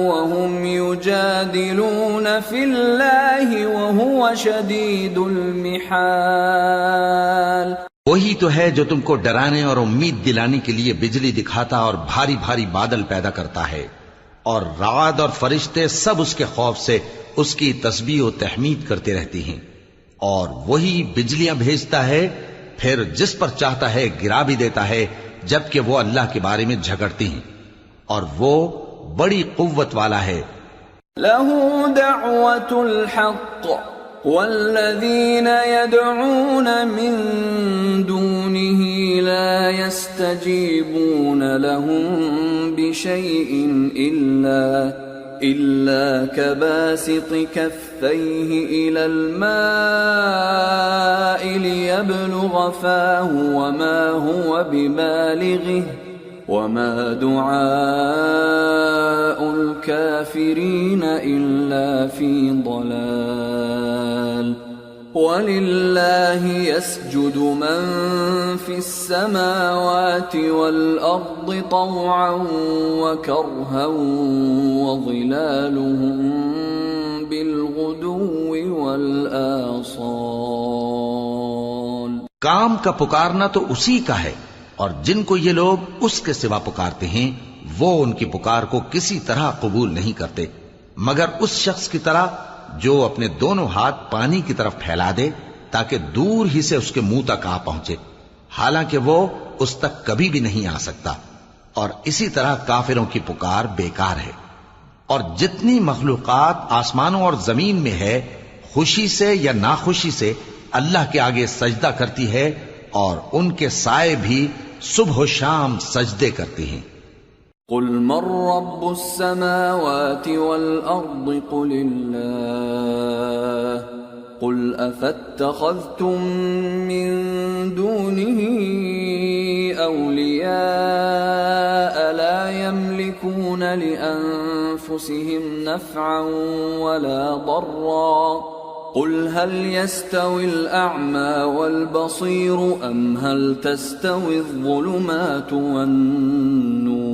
وهم يجادلون في الله وهو شديد المحال. وہی تو ہے جو تم کو ڈرانے اور امید دلانے کے لیے بجلی دکھاتا اور بھاری بھاری بادل پیدا کرتا ہے، اور رعد اور فرشتے سب اس کے خوف سے اس کی تسبیح و تحمید کرتے رہتی ہیں. اور وہی بجلیاں بھیجتا ہے، پھر جس پر چاہتا ہے گرا بھی دیتا ہے، جبکہ وہ اللہ کے بارے میں جھگڑتی ہیں، اور وہ بڑی قوت والا ہے. له دعوة الحق والذين يدعون من دونه لا يستجيبون لهم بشيء إلا كباسط كفيه إلى الماء ليبلغ فاه وما هو ببالغه وما دعاء الكافرين إلا في ضلال. وَلِلَّهِ يَسْجُدُ مَن فِي السَّمَاوَاتِ وَالْأَرْضِ طَوْعًا وَكَرْهًا وَظِلَالُهُم بِالْغُدُوِّ وَالْآصَالِ. کام کا پکارنا تو اسی کا ہے، اور جن کو یہ لوگ اس کے سوا پکارتے ہیں وہ ان کی پکار کو کسی طرح قبول نہیں کرتے مگر اس شخص کی طرح جو اپنے دونوں ہاتھ پانی کی طرف پھیلا دے تاکہ دور ہی سے اس کے منہ تک آ پہنچے، حالانکہ وہ اس تک کبھی بھی نہیں آ سکتا. اور اسی طرح کافروں کی پکار بیکار ہے۔ اور جتنی مخلوقات آسمانوں اور زمین میں ہے، خوشی سے یا ناخوشی سے اللہ کے آگے سجدہ کرتی ہے، اور ان کے سائے بھی صبح و شام سجدے کرتی ہیں۔ قل من رب السماوات والأرض قل الله قل أفاتخذتم من دونه أولياء لا يملكون لأنفسهم نفعا ولا ضرا قل هل يستوي الأعمى والبصير أم هل تستوي الظلمات والنور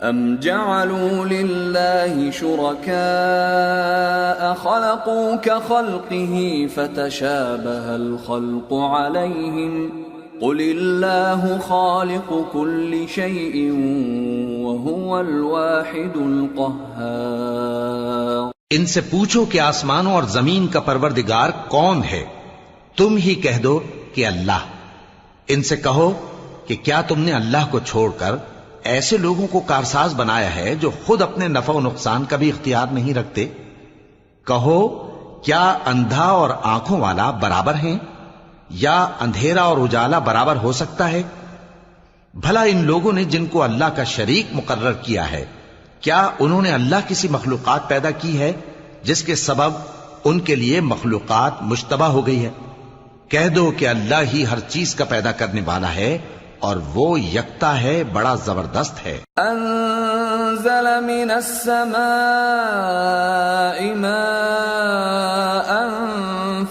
أم جعلوا لله شركاء خلقوا كخلقه فتشابه الخلق عليهم قل الله خالق كل شيء وهو الواحد القهار۔ ان سے پوچھو کہ آسمانوں اور زمین کا پروردگار کون ہے؟ تم ہی کہہ دو کہ اللہ۔ ان سے کہو کہ کیا تم نے اللہ کو چھوڑ کر ایسے لوگوں کو کارساز بنایا ہے جو خود اپنے نفع و نقصان کا بھی اختیار نہیں رکھتے؟ کہو کیا اندھا اور آنکھوں والا برابر ہیں، یا اندھیرا اور اجالا برابر ہو سکتا ہے؟ بھلا ان لوگوں نے جن کو اللہ کا شریک مقرر کیا ہے، کیا انہوں نے اللہ کسی مخلوقات پیدا کی ہے جس کے سبب ان کے لیے مخلوقات مشتبہ ہو گئی ہے؟ کہہ دو کہ اللہ ہی ہر چیز کا پیدا کرنے والا ہے، اور وہ یکتا ہے، بڑا زبردست ہے۔ انزل من السماء ماء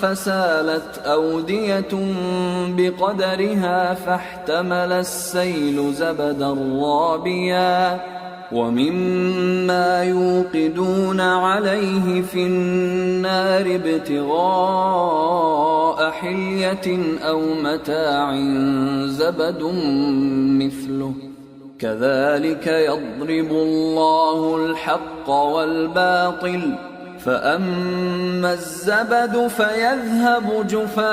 فسالت أودية بقدرها فاحتمل السيل زبدا رابيا ومما يوقدون عليه في النار ابتغاء حلية أو متاع زبد مثله كذلك يضرب الله الحق والباطل فأما الزبد فيذهب جفاء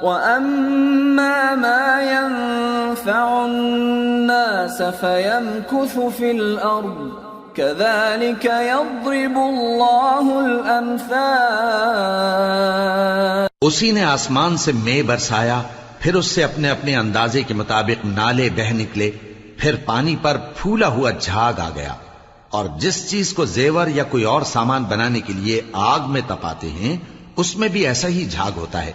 وأما ما ينفع الناس فيمكث في الأرض كذلك يضرب الله الأمثال۔ اسی نے آسمان سے مے برسایا، پھر اس سے اپنے اپنے اندازے کے مطابق نالے بہہ نکلے، پھر پانی پر پھولا ہوا جھاگ آ گیا، اور جس چیز کو زیور یا کوئی اور سامان بنانے کے لیے آگ میں تپاتے ہیں اس میں بھی ایسا ہی جھاگ ہوتا ہے۔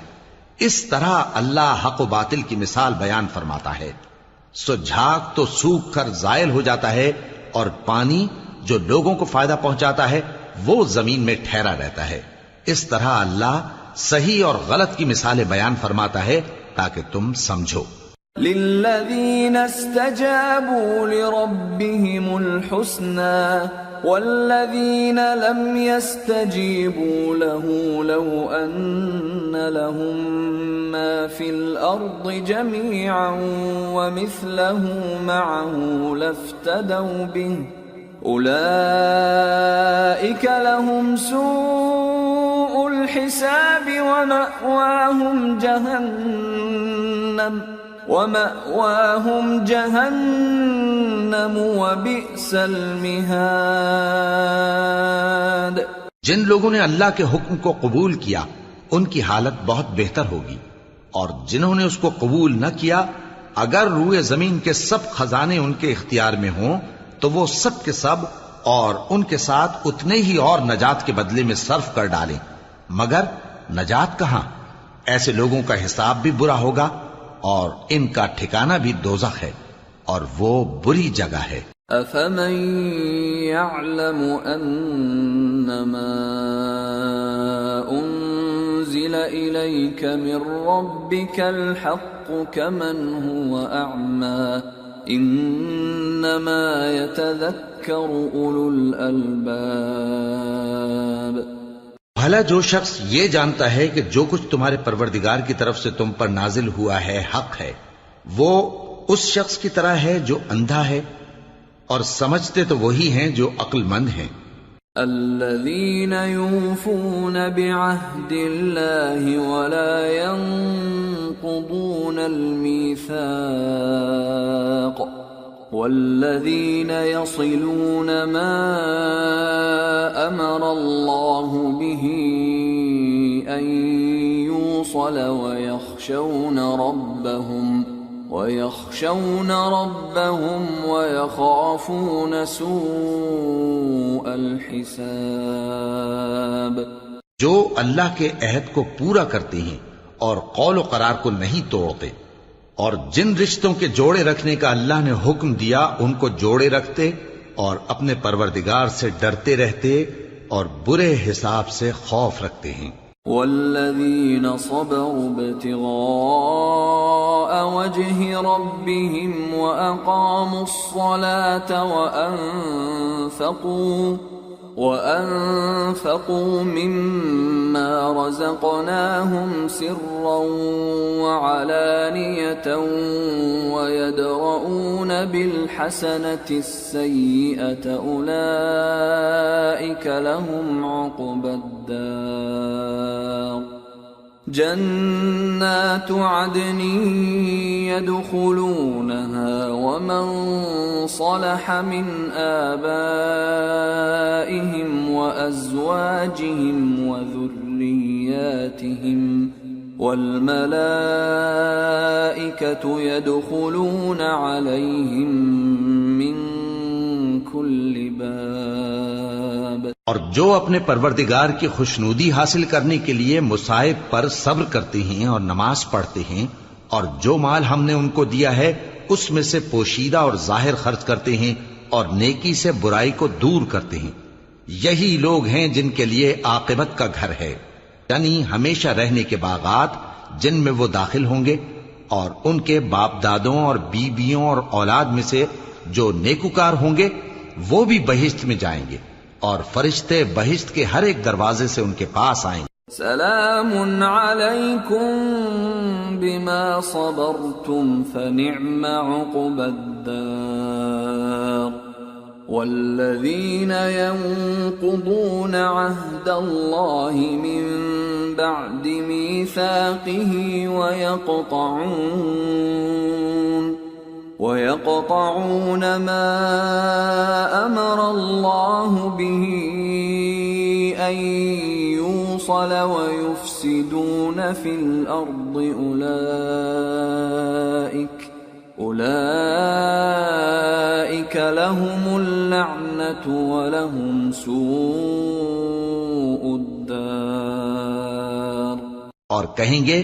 اس طرح اللہ حق و باطل کی مثال بیان فرماتا ہے۔ سو جھاگ تو سوکھ کر زائل ہو جاتا ہے، اور پانی جو لوگوں کو فائدہ پہنچاتا ہے وہ زمین میں ٹھہرا رہتا ہے۔ اس طرح اللہ صحیح اور غلط کی مثالیں بیان فرماتا ہے تاکہ تم سمجھو۔ للذین استجابوا لربهم الحسنى والذین لم يستجیبوا له لو ان لهم ما في الارض جميعا ومثله معه لافتدوا به اولئک لهم سوء الحساب ومأواهم جہنم وبئس المہاد۔ جن لوگوں نے اللہ کے حکم کو قبول کیا ان کی حالت بہت بہتر ہوگی، اور جنہوں نے اس کو قبول نہ کیا اگر روئے زمین کے سب خزانے ان کے اختیار میں ہوں تو وہ سب کے سب اور ان کے ساتھ اتنے ہی اور نجات کے بدلے میں صرف کر ڈالیں، مگر نجات کہاں؟ ایسے لوگوں کا حساب بھی برا ہوگا اور ان کا ٹھکانہ بھی دوزخ ہے، اور وہ بری جگہ ہے۔ افمن يعلم انما انزل اليك من ربك الحق كمن هو اعمى انما يتذكر اولو الالباب۔ بھلا جو شخص یہ جانتا ہے کہ جو کچھ تمہارے پروردگار کی طرف سے تم پر نازل ہوا ہے حق ہے، وہ اس شخص کی طرح ہے جو اندھا ہے، اور سمجھتے تو وہی ہیں جو عقل مند ہیں۔ الذين يوفون بعهد الله ولا ينقضون الميثاق والذين يصلون ما أمر الله به أن يوصل ويخشون ربهم ويخافون سوء الحساب. جو اللہ کے عہد کو پورا کرتے ہیں اور قول و قرار کو نہیں توڑتے، اور جن رشتوں کے جوڑے رکھنے کا اللہ نے حکم دیا ان کو جوڑے رکھتے، اور اپنے پروردگار سے ڈرتے رہتے اور برے حساب سے خوف رکھتے ہیں. والذین صبروا ابتغاء وجه ربهم وأقاموا الصلاة وأنفقوا مما رزقناهم سرا وعلانية ويدرؤون بالحسنة السيئة أولئك لهم عقبى الدار. جنات عدن يدخلونها ومن صلح من آبائهم وأزواجهم وذرياتهم والملائكة يدخلون عليهم من كل باب. اور جو اپنے پروردگار کی خوشنودی حاصل کرنے کے لیے مصائب پر صبر کرتے ہیں اور نماز پڑھتے ہیں، اور جو مال ہم نے ان کو دیا ہے اس میں سے پوشیدہ اور ظاہر خرچ کرتے ہیں اور نیکی سے برائی کو دور کرتے ہیں، یہی لوگ ہیں جن کے لیے عاقبت کا گھر ہے، یعنی ہمیشہ رہنے کے باغات جن میں وہ داخل ہوں گے، اور ان کے باپ دادوں اور بیویوں اور اولاد میں سے جو نیکوکار ہوں گے وہ بھی بہشت میں جائیں گے، اور فرشتے بہشت کے ہر ایک دروازے سے ان کے پاس آئیں گے. سلام علیکم بما صبرتم فنعم عقبى الدار. والذین ينقضون عهد الله من بعد ميثاقه ويقطعون ما أمر الله به أن يوصل ويفسدون في الأرض أولئك لهم اللعنة ولهم سوء الدار. اور کہیں گے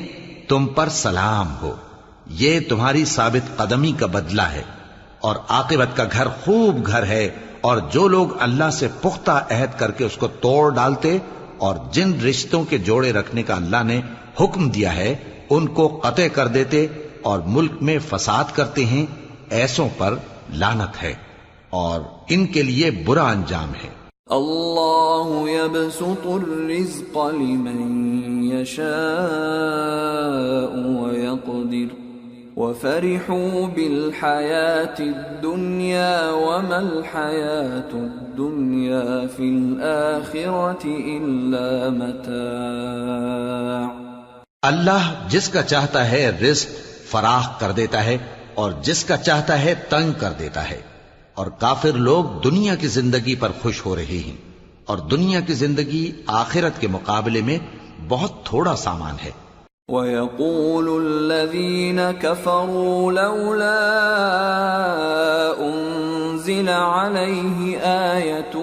تم پر سلام ہو، یہ تمہاری ثابت قدمی کا بدلہ ہے، اور عاقبت کا گھر خوب گھر ہے. اور جو لوگ اللہ سے پختہ عہد کر کے اس کو توڑ ڈالتے اور جن رشتوں کے جوڑے رکھنے کا اللہ نے حکم دیا ہے ان کو قطع کر دیتے اور ملک میں فساد کرتے ہیں، ایسوں پر لعنت ہے اور ان کے لیے برا انجام ہے. اللہ يبسط الرزق لمن يشاء ويقدر وفرحوا بالحياة الدنيا وما الحياة الدنيا في الآخرة إلا متاع. اللہ جس کا چاہتا ہے رزق فراخ کر دیتا ہے اور جس کا چاہتا ہے تنگ کر دیتا ہے، اور کافر لوگ دنیا کی زندگی پر خوش ہو رہے ہیں، اور دنیا کی زندگی آخرت کے مقابلے میں بہت تھوڑا سامان ہے. وَيَقُولُ الَّذِينَ كَفَرُوا لَوْلَا أُنزِلَ عَلَيْهِ آيَةٌ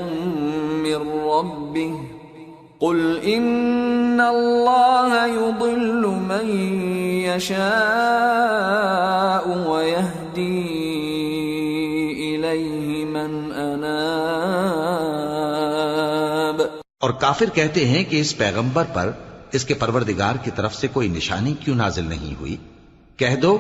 مِّن رَّبِّهِ قُلْ إِنَّ اللَّهَ يُضِلُّ مَن يَشَاءُ وَيَهْدِي إِلَيْهِ مَنْ أَنَابَ. اور کافر کہتے ہیں کہ اس پیغمبر پر اس کے پروردگار کی طرف سے کوئی نشانی کیوں نازل نہیں ہوئی؟ کہہ دو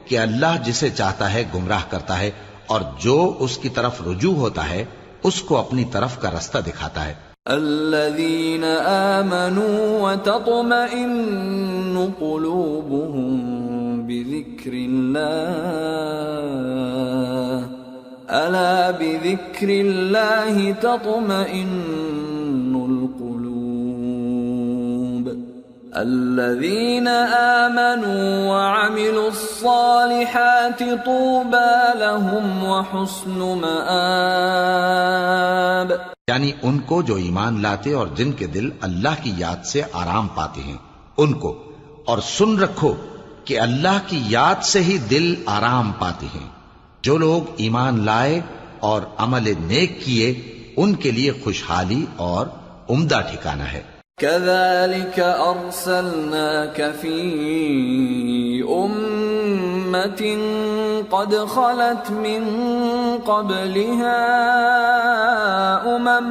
کہ اللہ جسے چاہتا ہے گمراہ کرتا ہے، اور جو اس کی طرف رجوع ہوتا ہے اس کو اپنی طرف کا رستہ دکھاتا ہے. الذين آمنوا وتطمئن قلوبهم بذكر الله ألا بذكر الله تطمئن القلوب الذين آمنوا وعملوا الصالحات طوبى لهم وحسن مآب. یعنی ان کو جو ایمان لاتے اور جن کے دل اللہ کی یاد سے آرام پاتے ہیں ان کو، اور سن رکھو کہ اللہ کی یاد سے ہی دل آرام پاتے ہیں. جو لوگ ایمان لائے اور عمل نیک کیے ان کے لیے خوشحالی اور عمدہ ٹھکانہ ہے. كذلك أرسلناك في أمة قد خلت من قبلها أمم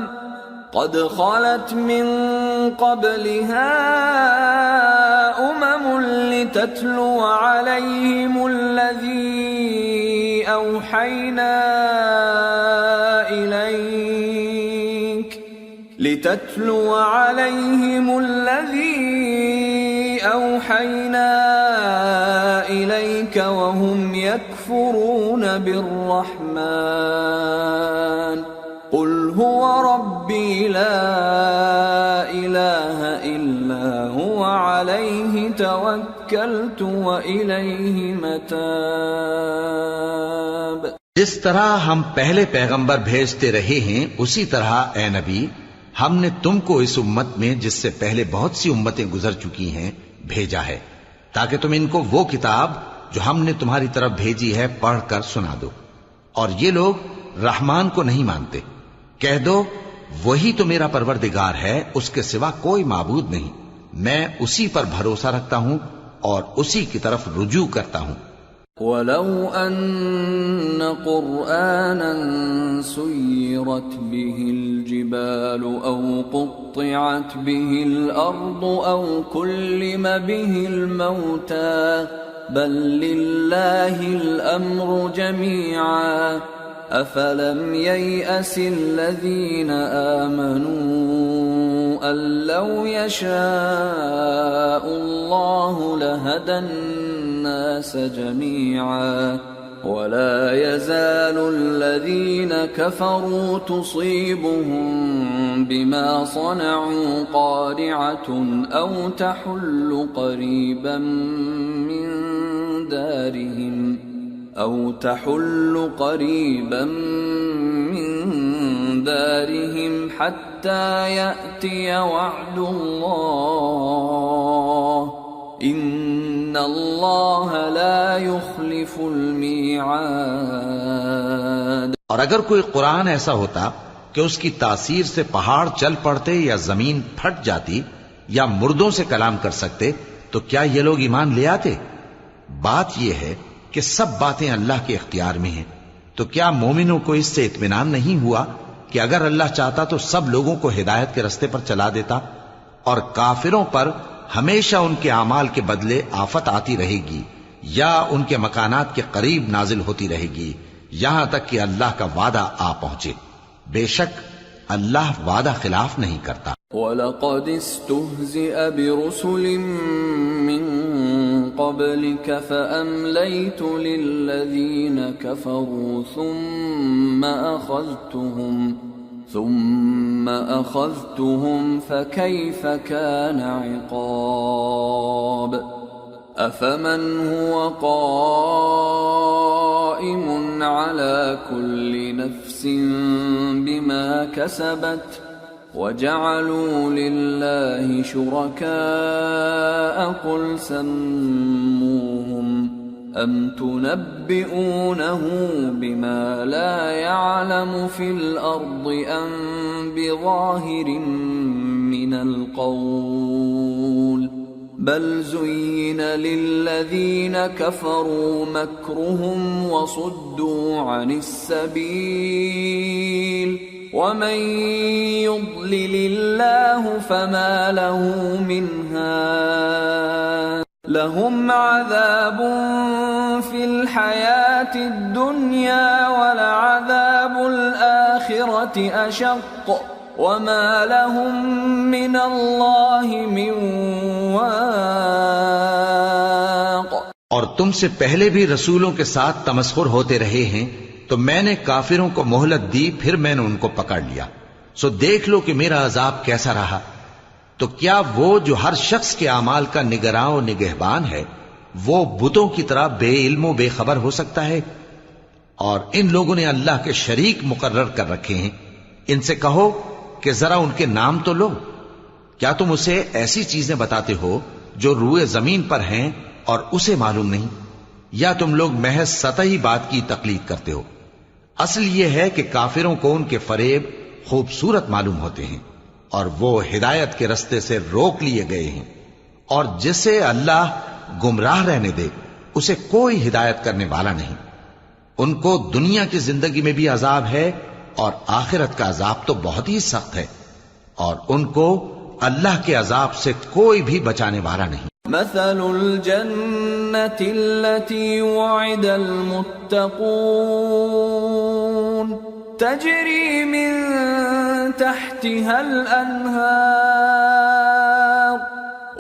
لتتلو عليهم الذي أوحينا إليك وهم يكفرون بالرحمن قل هو ربي لا إله إلا هو عليه توكلت وإليه متاب. جس طرح ہم پہلے پیغمبر بھیجتے رہے ہیں اسی طرح اے نبی ہم نے تم کو اس امت میں جس سے پہلے بہت سی امتیں گزر چکی ہیں بھیجا ہے تاکہ تم ان کو وہ کتاب جو ہم نے تمہاری طرف بھیجی ہے پڑھ کر سنا دو. اور یہ لوگ رحمان کو نہیں مانتے. کہہ دو وہی تو میرا پروردگار ہے، اس کے سوا کوئی معبود نہیں، میں اسی پر بھروسہ رکھتا ہوں اور اسی کی طرف رجوع کرتا ہوں. وَلَوْ أَنَّ قُرْآنًا سُيِّرَتْ بِهِ الْجِبَالُ أَوْ قُطِّعَتْ بِهِ الْأَرْضُ أَوْ كُلِّمَ بِهِ الْمَوْتَى بَل لِّلَّهِ الْأَمْرُ جَمِيعًا أَفَلَمْ يَيْأَسِ الَّذِينَ آمَنُوا أَن لَّوْ يَشَاءُ اللَّهُ لَهَدَى النَّاسَ جَمِيعًا وَلَا يَزَالُ الَّذِينَ كَفَرُوا تُصِيبُهُم بِمَا صَنَعُوا قَارِعَةٌ أَوْ تَحُلُّ قَرِيبًا من دارهم حتى يأتي وعد الله إن الله لا يخلف الميعاد. اور اگر کوئی قرآن ایسا ہوتا کہ اس کی تاثیر سے پہاڑ چل پڑتے یا زمین پھٹ جاتی یا مردوں سے کلام کر سکتے تو کیا یہ لوگ ایمان لے آتے؟ بات یہ ہے کہ سب باتیں اللہ کے اختیار میں ہیں. تو کیا مومنوں کو اس سے اطمینان نہیں ہوا کہ اگر اللہ چاہتا تو سب لوگوں کو ہدایت کے رستے پر چلا دیتا؟ اور کافروں پر ہمیشہ ان کے اعمال کے بدلے آفت آتی رہے گی یا ان کے مکانات کے قریب نازل ہوتی رہے گی یہاں تک کہ اللہ کا وعدہ آ پہنچے. بے شک اللہ وعدہ خلاف نہیں کرتا. وَلَقَدِ اسْتُهْزِئَ بِرُسُلٍ مِّن قَبْلِكَ فَأَمْلَيْتُ لِلَّذِينَ كَفَرُوا ثُمَّ أَخَذْتُهُمْ فَكَيْفَ كَانَ عِقَابِ. أَفَمَنْ هُوَ قَائِمٌ عَلَى كُلِّ نَفْسٍ بِمَا كَسَبَتْ وَجَعَلُوا لِلَّهِ شُرَكَاءَ قُلْ سَمُّوهُمْ أَمْ تُنَبِّئُونَهُ بِمَا لَا يَعْلَمُ فِي الْأَرْضِ أَمْ بِظَاهِرٍ مِّنَ الْقَوْلِ بَلْ زُيِّنَ لِلَّذِينَ كَفَرُوا مَكْرُهُمْ وَصُدُّوا عَنِ السَّبِيلِ وَمَن يُضْلِلِ اللَّهُ فَمَا لَهُ مِنْ هَادٍ لَهُمْ عَذَابٌ فِي الْحَيَاةِ الدُّنْيَا وَلَعَذَابُ الْآخِرَةِ أَشَقُّ وَمَا لَهُم مِّنَ اللَّهِ مِن وَاقٍ. اور تم سے پہلے بھی رسولوں کے ساتھ تمسخر ہوتے رہے ہیں تو میں نے کافروں کو مہلت دی، پھر میں نے ان کو پکڑ لیا، سو دیکھ لو کہ میرا عذاب کیسا رہا۔ تو کیا وہ جو ہر شخص کے اعمال کا نگراں و نگہبان ہے، وہ بتوں کی طرح بے علم و بے خبر ہو سکتا ہے؟ اور ان لوگوں نے اللہ کے شریک مقرر کر رکھے ہیں۔ ان سے کہو کہ ذرا ان کے نام تو لو۔ کیا تم اسے ایسی چیزیں بتاتے ہو جو روئے زمین پر ہیں اور اسے معلوم نہیں؟ یا تم لوگ محض سطحی بات کی تقلید کرتے ہو؟ اصل یہ ہے کہ کافروں کو ان کے فریب خوبصورت معلوم ہوتے ہیں اور وہ ہدایت کے رستے سے روک لیے گئے ہیں، اور جسے اللہ گمراہ رہنے دے اسے کوئی ہدایت کرنے والا نہیں۔ ان کو دنیا کی زندگی میں بھی عذاب ہے اور آخرت کا عذاب تو بہت ہی سخت ہے، اور ان کو اللہ کے عذاب سے کوئی بھی بچانے والا نہیں۔ مثل الجنة التي وعد المتقون تجري من تحتها الأنهار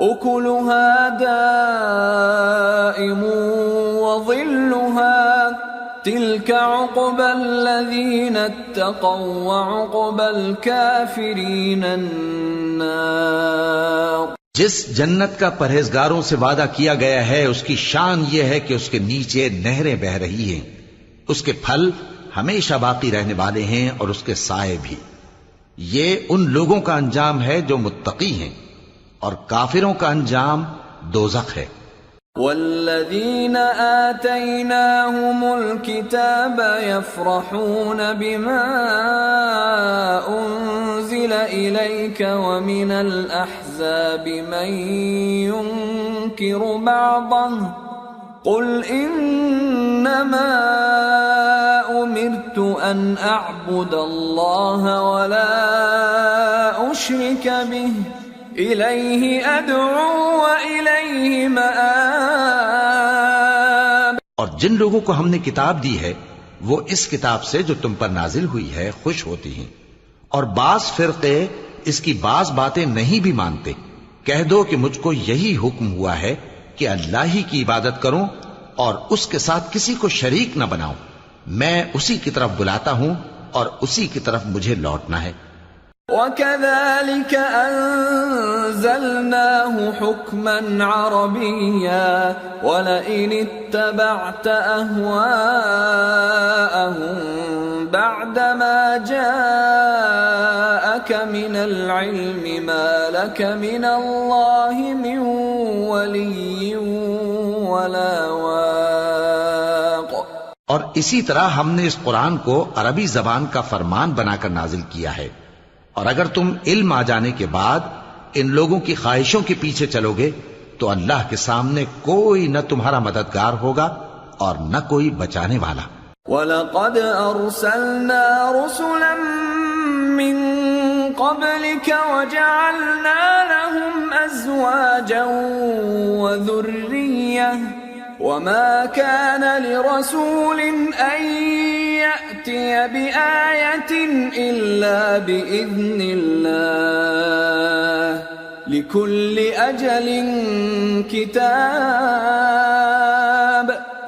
أكلها دائم وظلها تلك عقبى الذين اتقوا وعقبى الكافرين النار۔ جس جنت کا پرہیزگاروں سے وعدہ کیا گیا ہے اس کی شان یہ ہے کہ اس کے نیچے نہریں بہ رہی ہیں، اس کے پھل ہمیشہ باقی رہنے والے ہیں اور اس کے سائے بھی۔ یہ ان لوگوں کا انجام ہے جو متقی ہیں، اور کافروں کا انجام دوزخ ہے۔ والذين آتيناهم الكتاب يفرحون بما أنزل إليك ومن الأحزاب من ينكر بعضه قل إنما أمرت أن أعبد الله ولا أشرك به إليه أدعو وإليه مآب۔ اور جن لوگوں کو ہم نے کتاب دی ہے وہ اس کتاب سے جو تم پر نازل ہوئی ہے خوش ہوتی ہیں، اور بعض فرقے اس کی بعض باتیں نہیں بھی مانتے۔ کہہ دو کہ مجھ کو یہی حکم ہوا ہے کہ اللہ ہی کی عبادت کروں اور اس کے ساتھ کسی کو شریک نہ بناؤں۔ میں اسی کی طرف بلاتا ہوں اور اسی کی طرف مجھے لوٹنا ہے۔ وَكَذَلِكَ أَنزَلْنَاهُ حُكْمًا عَرَبِيًّا وَلَئِنِ اتَّبَعْتَ أَهْوَاءَهُمْ بَعْدَمَا جَاءَكَ مِنَ الْعِلْمِ مَا لَكَ مِنَ اللَّهِ مِنْ وَلِيٍّ وَلَا وَاقٍ۔ اور اسی طرح ہم نے اس قرآن کو عربی زبان کا فرمان بنا کر نازل کیا ہے، اور اگر تم علم آ جانے کے بعد ان لوگوں کی خواہشوں کے پیچھے چلو گے تو اللہ کے سامنے کوئی نہ تمہارا مددگار ہوگا اور نہ کوئی بچانے والا۔ وَلَقَدْ أَرْسَلْنَا رُسُلًا مِّن قَبْلِكَ وَجَعَلْنَا لَهُمْ أَزْوَاجًا وَذُرِّيَّةً وَمَا كَانَ لِرَسُولٍ أَن يَأْتِيَ بِآيَةٍ إِلَّا بِإِذْنِ اللَّهِ لِكُلِّ أَجَلٍ كِتَابٌ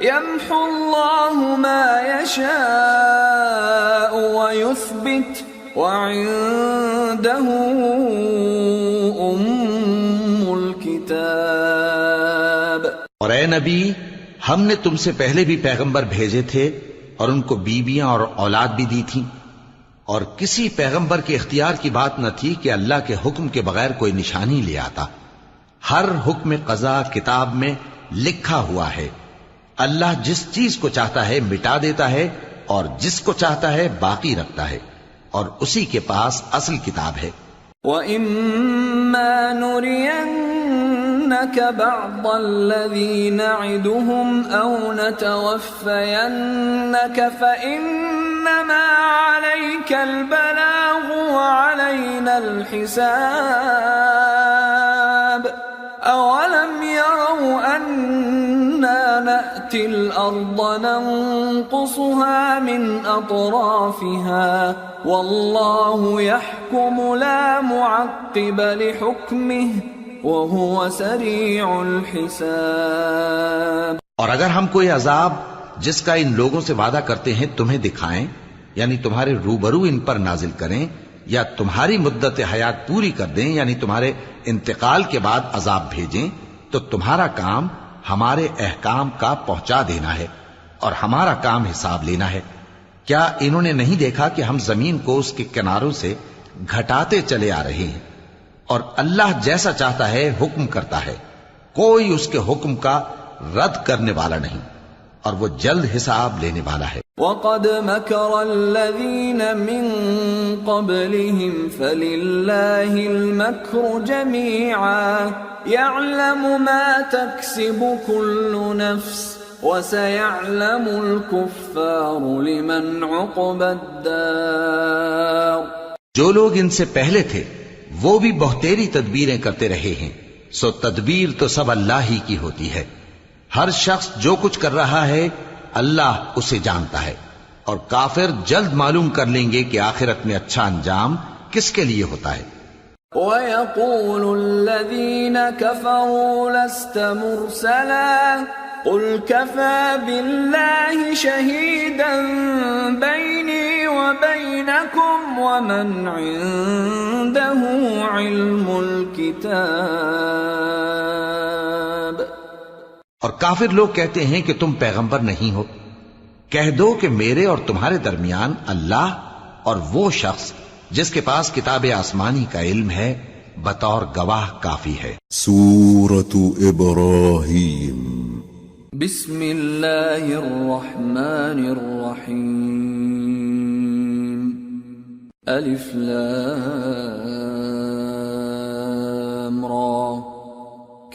يَمْحُو اللَّهُ مَا يَشَاءُ وَيُثْبِتُ وَعِندَهُ أُمُّ الْكِتَابِ۔ اور اے نبی، ہم نے تم سے پہلے بھی پیغمبر بھیجے تھے اور ان کو بیویاں اور اولاد بھی دی تھی، اور کسی پیغمبر کے اختیار کی بات نہ تھی کہ اللہ کے حکم کے بغیر کوئی نشانی لے آتا۔ ہر حکم قضا کتاب میں لکھا ہوا ہے۔ اللہ جس چیز کو چاہتا ہے مٹا دیتا ہے اور جس کو چاہتا ہے باقی رکھتا ہے، اور اسی کے پاس اصل کتاب ہے۔ وَإِمَّا نُرِيَنَّكَ بَعْضَ الَّذِي نَعِدُهُمْ أَوْ نَتَوَفَّيَنَّكَ فَإِنَّمَا عَلَيْكَ الْبَلَاغُ وَعَلَيْنَا الْحِسَابُ أَوَلَمْ يَرَوْا أَنَّا نَأْتِي الْأَرْضَ نَنقُصُهَا مِنْ أَطْرَافِهَا وَاللَّهُ يَحْكُمُ لَا مُعَقِّبَ لِحُكْمِهِ وَهُوَ سَرِيعُ الْحِسَابِ۔ اور اگر ہم کوئی عذاب جس کا ان لوگوں سے وعدہ کرتے ہیں تمہیں دکھائیں، یعنی تمہارے روبرو ان پر نازل کریں، یا تمہاری مدت حیات پوری کر دیں، یعنی تمہارے انتقال کے بعد عذاب بھیجیں، تو تمہارا کام ہمارے احکام کا پہنچا دینا ہے اور ہمارا کام حساب لینا ہے۔ کیا انہوں نے نہیں دیکھا کہ ہم زمین کو اس کے کناروں سے گھٹاتے چلے آ رہے ہیں، اور اللہ جیسا چاہتا ہے حکم کرتا ہے، کوئی اس کے حکم کا رد کرنے والا نہیں، اور وہ جلد حساب لینے والا ہے۔ وَقَدْ مَكَرَ الَّذِينَ مِن قَبْلِهِمْ فَلِلَّهِ الْمَكْرُ جَمِيعًا يَعْلَمُ مَا تَكْسِبُ كُلُّ نَفْسٍ وَسَيَعْلَمُ الْكُفَّارُ لِمَنْ عُقْبَى الدَّارِ۔ جو لوگ ان سے پہلے تھے وہ بھی بہتیری تدبیریں کرتے رہے ہیں، سو تدبیر تو سب اللہ ہی کی ہوتی ہے۔ ہر شخص جو کچھ کر رہا ہے اللہ اسے جانتا ہے، اور کافر جلد معلوم کر لیں گے کہ آخرت میں اچھا انجام کس کے لیے ہوتا ہے۔ وَيَقُولُ الَّذِينَ كَفَرُوا لَسْتَ مُرْسَلًا قُلْ كَفَى بِاللَّهِ شَهِيدًا بَيْنِي وَبَيْنَكُمْ وَمَنْ عِندَهُ عِلْمُ الْكِتَابِ۔ اور کافر لوگ کہتے ہیں کہ تم پیغمبر نہیں ہو، کہہ دو کہ میرے اور تمہارے درمیان اللہ اور وہ شخص جس کے پاس کتاب آسمانی کا علم ہے بطور گواہ کافی ہے۔ سورة ابراہیم۔ بسم اللہ الرحمن الرحیم۔ الف لام را۔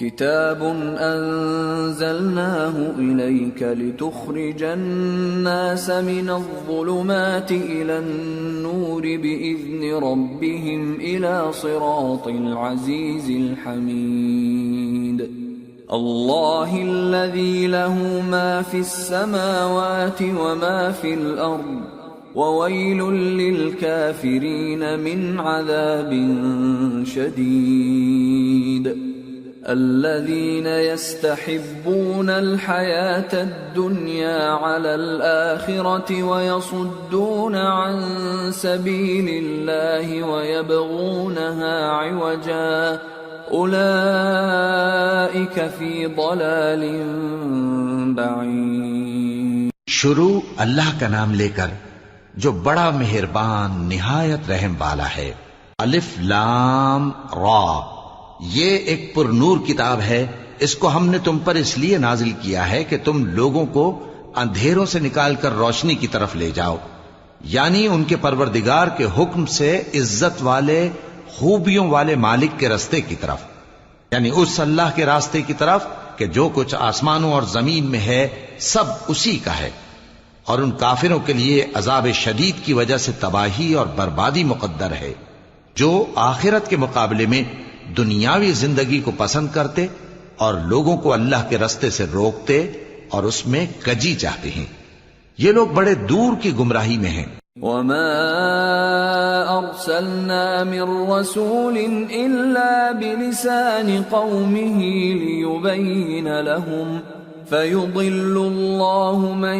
کتاب انزلناه الیک لتخرج الناس من الظلمات الى النور باذن ربهم الى صراط العزیز الحمید۔ اللہ الذی له ما فی السماوات وما فی الارض وویل للکافرین من عذاب شدید۔ الذين يستحبون الحياة الدنيا على الآخرة ويصدون عن سبيل الله ويبغونها عوجا أولئك في ضلال بعيد۔ شروع اللہ کا نام لے کر جو بڑا مہربان نہایت رحم والا ہے۔ الف لام را، یہ ایک پر نور کتاب ہے، اس کو ہم نے تم پر اس لیے نازل کیا ہے کہ تم لوگوں کو اندھیروں سے نکال کر روشنی کی طرف لے جاؤ، یعنی ان کے پروردگار کے حکم سے عزت والے خوبیوں والے مالک کے راستے کی طرف، یعنی اس اللہ کے راستے کی طرف کہ جو کچھ آسمانوں اور زمین میں ہے سب اسی کا ہے، اور ان کافروں کے لیے عذاب شدید کی وجہ سے تباہی اور بربادی مقدر ہے، جو آخرت کے مقابلے میں دنیاوی زندگی کو پسند کرتے اور لوگوں کو اللہ کے راستے سے روکتے اور اس میں کجی چاہتے ہیں، یہ لوگ بڑے دور کی گمراہی میں ہیں۔ وما ارسلنا من رسول الا بلسان قومه ليبين لهم فيضل الله من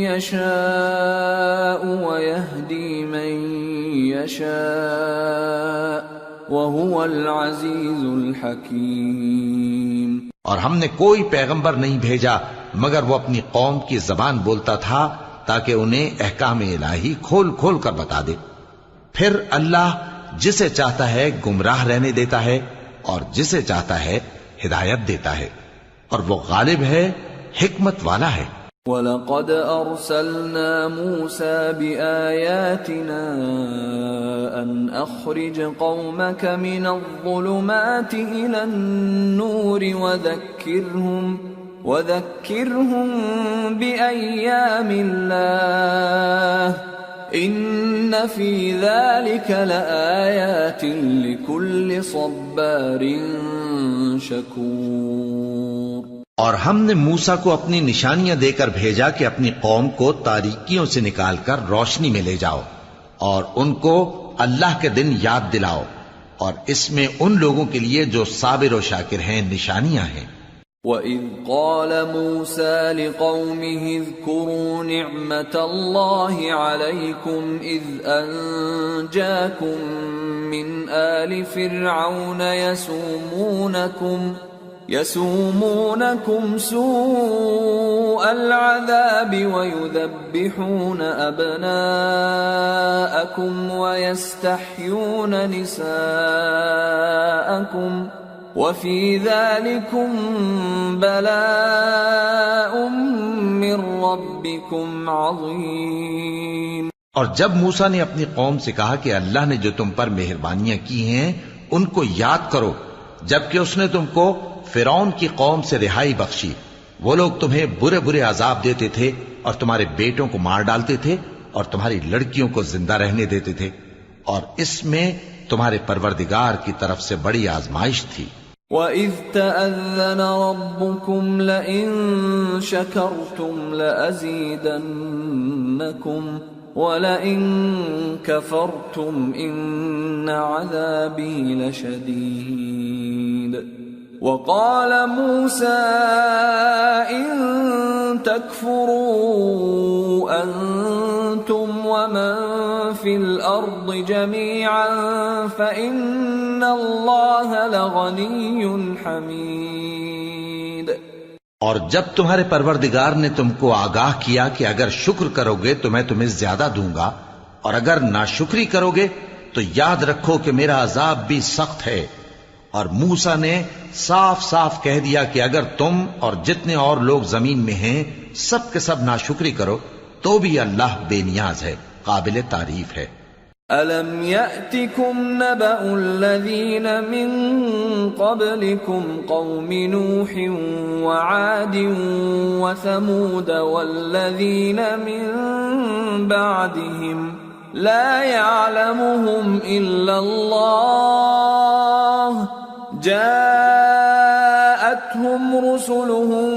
يشاء ويهدي من يشاء وَهُوَ الْعَزِيزُ الْحَكِيمُ۔ اور ہم نے کوئی پیغمبر نہیں بھیجا مگر وہ اپنی قوم کی زبان بولتا تھا تاکہ انہیں احکام الہی کھول کھول کر بتا دے، پھر اللہ جسے چاہتا ہے گمراہ رہنے دیتا ہے اور جسے چاہتا ہے ہدایت دیتا ہے، اور وہ غالب ہے، حکمت والا ہے۔ وَلَقَدْ أَرْسَلْنَا مُوسَى بِآيَاتِنَا أَنْ أَخْرِجْ قَوْمَكَ مِنَ الظُّلُمَاتِ إِلَى النُّورِ وَذَكِّرْهُمْ بِأَيَّامِ اللَّهِ إِنَّ فِي ذَلِكَ لَآيَاتٍ لِكُلِّ صَبَّارٍ شَكُورٍ۔ اور ہم نے موسیٰ کو اپنی نشانیاں دے کر بھیجا کہ اپنی قوم کو تاریکیوں سے نکال کر روشنی میں لے جاؤ اور ان کو اللہ کے دن یاد دلاؤ، اور اس میں ان لوگوں کے لیے جو صابر و شاکر ہیں نشانیاں ہیں۔ وَإِذْ قَالَ مُوسَى لِقَوْمِهِ اذْكُرُوا نِعْمَةَ اللَّهِ عَلَيْكُمْ إِذْ أَنْجَاكُمْ مِنْ آلِ فِرْعَوْنَ يَسُومُونَكُمْ سُوءَ الْعَذَابِ وَيُذَبِّحُونَ أَبْنَاءَكُمْ وَيَسْتَحْيُونَ نِسَاءَكُمْ وَفِي ذَلِكُمْ بَلَاءٌ مِّن رَّبِّكُمْ عَظِيمٌ۔ اور جب موسیٰ نے اپنی قوم سے کہا کہ اللہ نے جو تم پر مہربانیاں کی ہیں ان کو یاد کرو، جبکہ اس نے تم کو فرعون کی قوم سے رہائی بخشی، وہ لوگ تمہیں برے برے عذاب دیتے تھے اور تمہارے بیٹوں کو مار ڈالتے تھے اور تمہاری لڑکیوں کو زندہ رہنے دیتے تھے، اور اس میں تمہارے پروردگار کی طرف سے بڑی آزمائش تھی۔ وَإِذْ تَأَذَّنَ رَبُّكُمْ لَئِن شَكَرْتُمْ لَأَزِيدَنَّكُمْ وَلَئِن كَفَرْتُمْ إِنَّ عَذَابِي لَشَدِيدٌ۔ وَقَالَ مُوسَى إِن تَكْفُرُوا أَنتُمْ وَمَن فِي الْأَرْضِ جَمِيعًا فَإِنَّ اللَّهَ لَغَنِيٌّ حَمِيدٌ۔ اور جب تمہارے پروردگار نے تم کو آگاہ کیا کہ اگر شکر کرو گے تو میں تمہیں زیادہ دوں گا، اور اگر ناشکری کرو گے تو یاد رکھو کہ میرا عذاب بھی سخت ہے۔ اور موسیٰ نے صاف صاف کہہ دیا کہ اگر تم اور جتنے اور لوگ زمین میں ہیں سب کے سب ناشکری کرو تو بھی اللہ بے نیاز ہے، قابل تعریف ہے۔ أَلَمْ يَأْتِكُمْ نَبَأُ الَّذِينَ مِنْ قَبْلِكُمْ قَوْمِ نُوحٍ وَعَادٍ وَثَمُودَ وَالَّذِينَ مِنْ بَعْدِهِمْ لَا يَعْلَمُهُمْ إِلَّا اللَّهُ جَاءَتْهُمْ رُسُلُهُم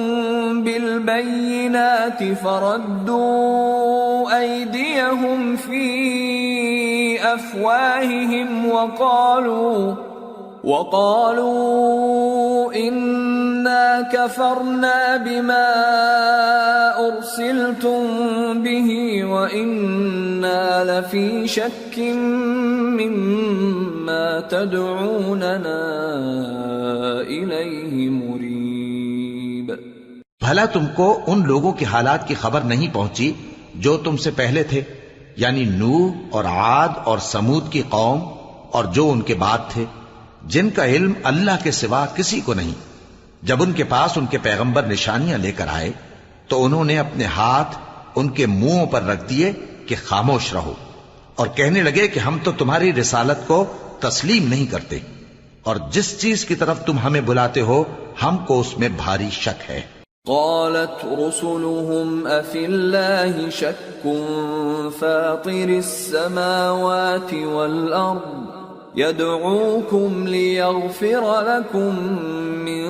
بِالْبَيِّنَاتِ فَرَدُّوا أَيْدِيَهُمْ فِي أَفْوَاهِهِمْ وَقَالُوا إِنَّا كَفَرْنَا بِمَا أُرْسِلْتُمْ بِهِ وَإِنَّا لَفِي شَكٍّ مِّمَّا تَدْعُونَنَا إِلَيْهِ مُرِيبٍ۔ بھلا تم کو ان لوگوں کے حالات کی خبر نہیں پہنچی جو تم سے پہلے تھے، یعنی نوح اور عاد اور سمود کی قوم اور جو ان کے بعد تھے، جن کا علم اللہ کے سوا کسی کو نہیں۔ جب ان کے پاس ان کے پیغمبر نشانیاں لے کر آئے تو انہوں نے اپنے ہاتھ ان کے منہوں پر رکھ دیے کہ خاموش رہو، اور کہنے لگے کہ ہم تو تمہاری رسالت کو تسلیم نہیں کرتے، اور جس چیز کی طرف تم ہمیں بلاتے ہو ہم کو اس میں بھاری شک ہے۔ قالت رسلهم أفي الله شك فاطر السماوات والأرض يدعوكم ليغفر لكم من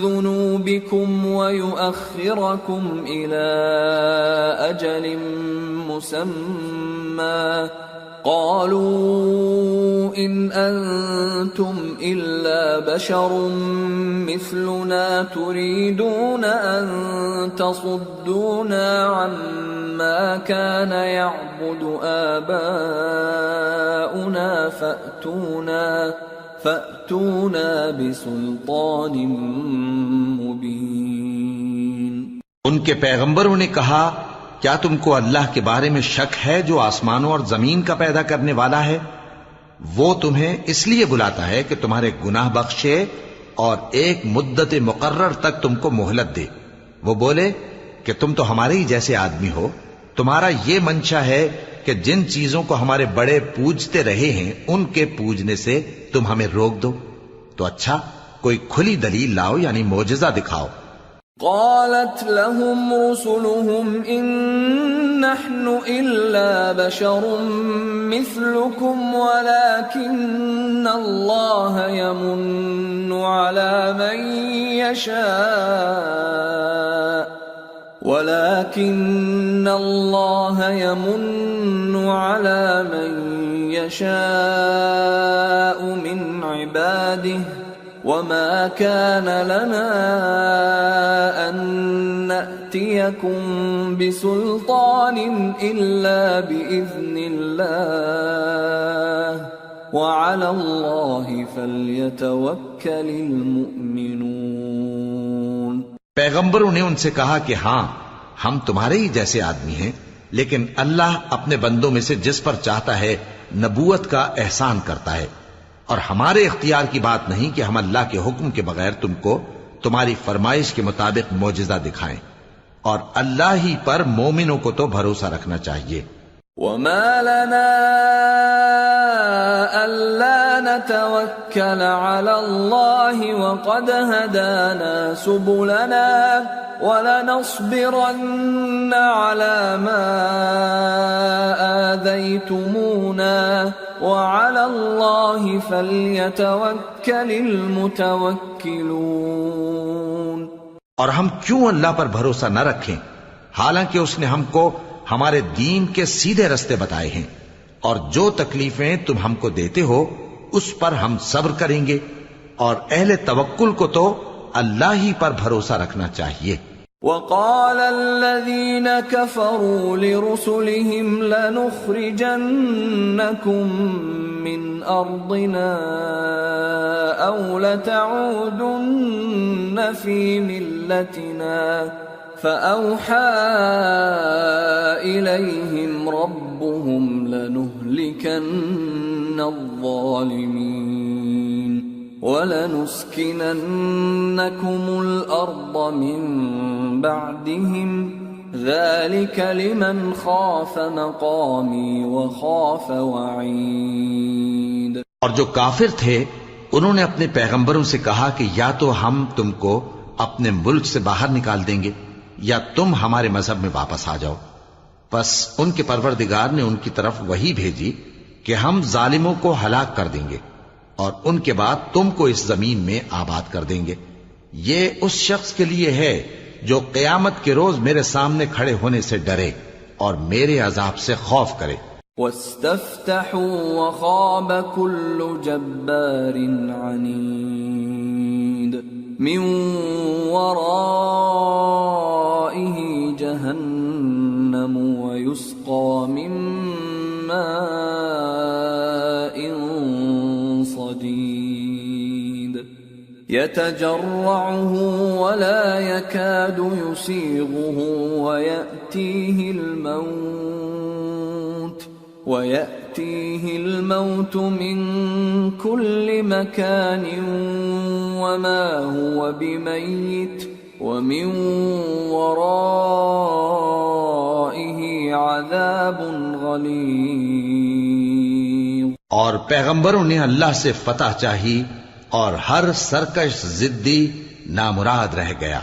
ذنوبكم ويؤخركم إلى أجل مسمى قالوا إن أنتم إلا بشر مثلنا تريدون أن تصدونا عما كان يعبد آباؤنا فأتونا بسلطان مبين۔ ان کے پیغمبروں نے کہا کیا تم کو اللہ کے بارے میں شک ہے جو آسمانوں اور زمین کا پیدا کرنے والا ہے؟ وہ تمہیں اس لیے بلاتا ہے کہ تمہارے گناہ بخشے اور ایک مدت مقرر تک تم کو مہلت دے۔ وہ بولے کہ تم تو ہمارے ہی جیسے آدمی ہو، تمہارا یہ منشا ہے کہ جن چیزوں کو ہمارے بڑے پوجتے رہے ہیں ان کے پوجنے سے تم ہمیں روک دو، تو اچھا کوئی کھلی دلیل لاؤ، یعنی معجزہ دکھاؤ۔ قالت لهم رسلهم إن نحن إلا بشر مثلكم ولكن الله يمن على من يشاء من عباده وما كان لنا أن نأتيكم بسلطان إلا بإذن الله وعلى الله فليتوكل المؤمنون۔ پیغمبروں نے ان سے کہا کہ ہاں ہم تمہارے ہی جیسے آدمی ہیں، لیکن اللہ اپنے بندوں میں سے جس پر چاہتا ہے نبوت کا احسان کرتا ہے، اور ہمارے اختیار کی بات نہیں کہ ہم اللہ کے حکم کے بغیر تم کو تمہاری فرمائش کے مطابق معجزہ دکھائیں، اور اللہ ہی پر مومنوں کو تو بھروسہ رکھنا چاہیے۔ وما لنا ألا نتوكل على الله وقد هدانا سبلنا ولنصبرن على ما آذيتمونا وعلى الله فليتوكل المتوكلون۔ اور ہم کیوں اللہ پر بھروسہ نہ رکھیں حالانکہ اس نے ہم کو ہمارے دین کے سیدھے رستے بتائے ہیں، اور جو تکلیفیں تم ہم کو دیتے ہو اس پر ہم صبر کریں گے، اور اہل توکل کو تو اللہ ہی پر بھروسہ رکھنا چاہیے۔ وقال الذين كفروا لرسلهم لنخرجنكم من أرضنا أو لتعودن في ملتنا فأوحى إليهم ربهم لنهلكن الظالمين وَلَنُسْكِنَنَّكُمُ الْأَرْضَ مِنْ بَعْدِهِمْ ذَلِكَ لِمَنْ خَافَ مَقَامِي وَخَافَ وَعِيدِ۔ اور جو کافر تھے انہوں نے اپنے پیغمبروں سے کہا کہ یا تو ہم تم کو اپنے ملک سے باہر نکال دیں گے یا تم ہمارے مذہب میں واپس آ جاؤ۔ پس ان کے پروردگار نے ان کی طرف وحی بھیجی کہ ہم ظالموں کو ہلاک کر دیں گے اور ان کے بعد تم کو اس زمین میں آباد کر دیں گے۔ یہ اس شخص کے لیے ہے جو قیامت کے روز میرے سامنے کھڑے ہونے سے ڈرے اور میرے عذاب سے خوف کرے۔ وَاسْتَفْتَحُوا وَخَابَ كُلُّ جَبَّارٍ عَنِيدٍ مِّن وَرَائِهِ جَهَنَّمُ وَيُسْقَى مِن مَّاءٍ صَدِيدٍ يَتَجَرَّعُهُ وَلَا يَكَادُ يُسِيغُهُ وَيَأْتِيهِ الْمَوْتُ مِنْ كُلِّ مَكَانٍ وَمَا هُوَ بِمَيِّتٍ وَمِنْ وَرَائِهِ عَذَابٌ غَلِيظٌ۔ اور پیغمبروں نے اللہ سے فتح چاہی اور ہر سرکش ضدی نامراد رہ گیا۔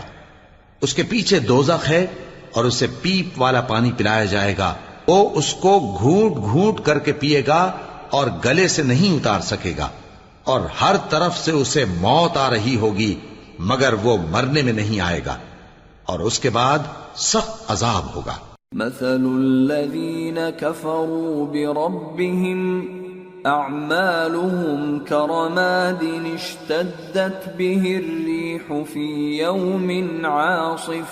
اس کے پیچھے دوزخ ہے اور اسے پیپ والا پانی پلایا جائے گا، وہ اس کو گھونٹ گھونٹ کر کے پیے گا اور گلے سے نہیں اتار سکے گا، اور ہر طرف سے اسے موت آ رہی ہوگی مگر وہ مرنے میں نہیں آئے گا، اور اس کے بعد سخت عذاب ہوگا۔ مثل الذين كفروا بربهم أعمالهم كرماد اشتدت به الريح في يوم عاصف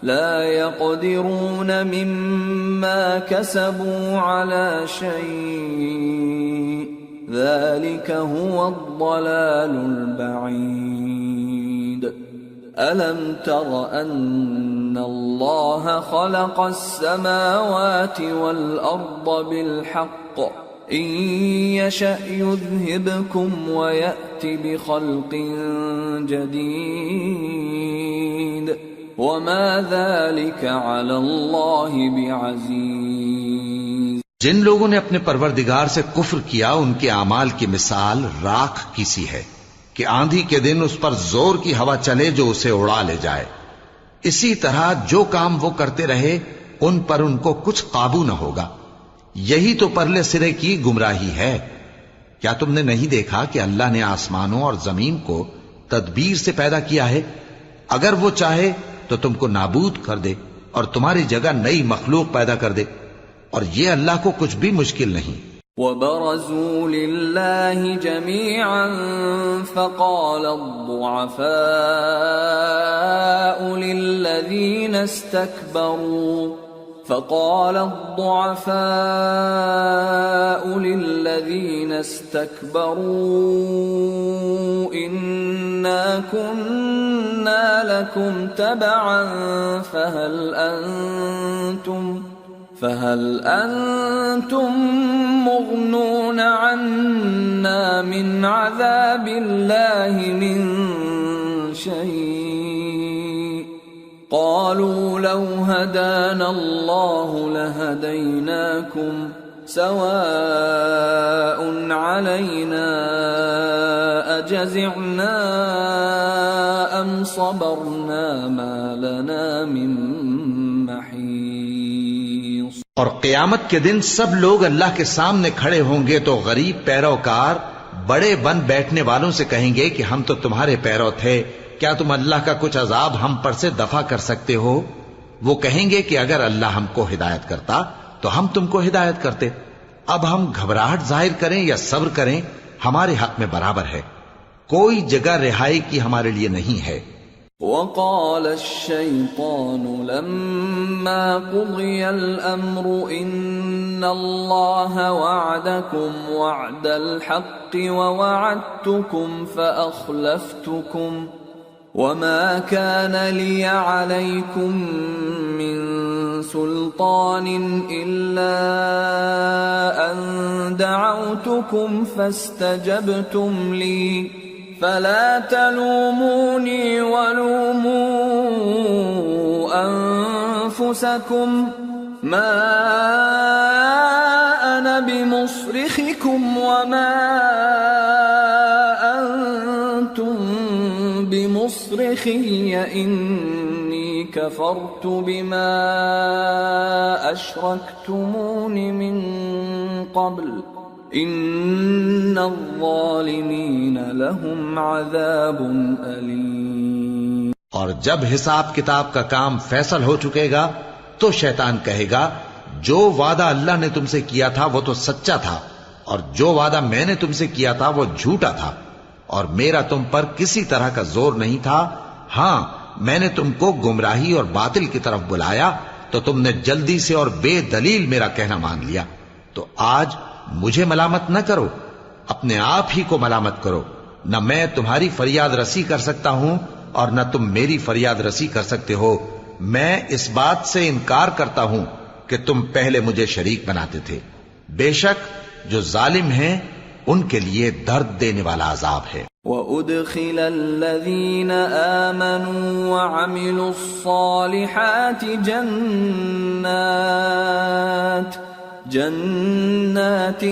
لا يقدرون مما كسبوا على شيء ذلك هو الضلال البعيد۔ ألم تر أن الله خلق السماوات والأرض بالحق إن يشأ يذهبكم ويأت بخلق جديد وما ذلك على الله بعزيز۔ جن لوگوں نے اپنے پروردگار سے کفر کیا ان کے اعمال کی مثال راکھ کی سی ہے کہ آندھی کے دن اس پر زور کی ہوا چلے جو اسے اڑا لے جائے۔ اسی طرح جو کام وہ کرتے رہے ان پر ان کو کچھ قابو نہ ہوگا۔ یہی تو پرلے سرے کی گمراہی ہے۔ کیا تم نے نہیں دیکھا کہ اللہ نے آسمانوں اور زمین کو تدبیر سے پیدا کیا ہے؟ اگر وہ چاہے تو تم کو نابود کر دے اور تمہاری جگہ نئی مخلوق پیدا کر دے، اور یہ اللہ کو کچھ بھی مشکل نہیں۔ وبرزوا لله جميعا فقال الضعفاء للذين استكبروا إنا كنا لكم تبعا فهل أنتم مغنون عنا من عذاب الله من شيء قالوا لو هدانا الله لهديناكم سواء علينا أجزعنا أم صبرنا ما لنا من محيص۔ اور قیامت کے دن سب لوگ اللہ کے سامنے کھڑے ہوں گے تو غریب پیروکار بڑے بن بیٹھنے والوں سے کہیں گے کہ ہم تو تمہارے پیرو تھے، کیا تم اللہ کا کچھ عذاب ہم پر سے دفع کر سکتے ہو؟ وہ کہیں گے کہ اگر اللہ ہم کو ہدایت کرتا تو ہم تم کو ہدایت کرتے۔ اب ہم گھبراہٹ ظاہر کریں یا صبر کریں ہمارے حق میں برابر ہے، کوئی جگہ رہائی کی ہمارے لیے نہیں ہے۔ وقال الشيطان لما قضي الأمر إن الله وعدكم وعد الحق ووعدتكم فأخلفتكم وما كان لي عليكم من سلطان إلا أن دعوتكم فاستجبتم لي فلا تلوموني ولوموا أنفسكم ما أنا بمصرخكم وما أنتم بمصرخي إني كفرت بما أشركتمون من قبل ان الظالمین لهم عذاب علیم۔ اور جب حساب کتاب کا کام فیصل ہو چکے گا تو شیطان کہے گا جو وعدہ اللہ نے تم سے کیا تھا وہ تو سچا تھا، اور جو وعدہ میں نے تم سے کیا تھا وہ جھوٹا تھا، اور میرا تم پر کسی طرح کا زور نہیں تھا۔ ہاں، میں نے تم کو گمراہی اور باطل کی طرف بلایا تو تم نے جلدی سے اور بے دلیل میرا کہنا مان لیا، تو آج مجھے ملامت نہ کرو، اپنے آپ ہی کو ملامت کرو۔ نہ میں تمہاری فریاد رسی کر سکتا ہوں اور نہ تم میری فریاد رسی کر سکتے ہو۔ میں اس بات سے انکار کرتا ہوں کہ تم پہلے مجھے شریک بناتے تھے۔ بے شک جو ظالم ہیں ان کے لیے درد دینے والا عذاب ہے۔ وَأُدْخِلَ الَّذِينَ آمَنُوا وَعَمِلُوا الصَّالِحَاتِ جنات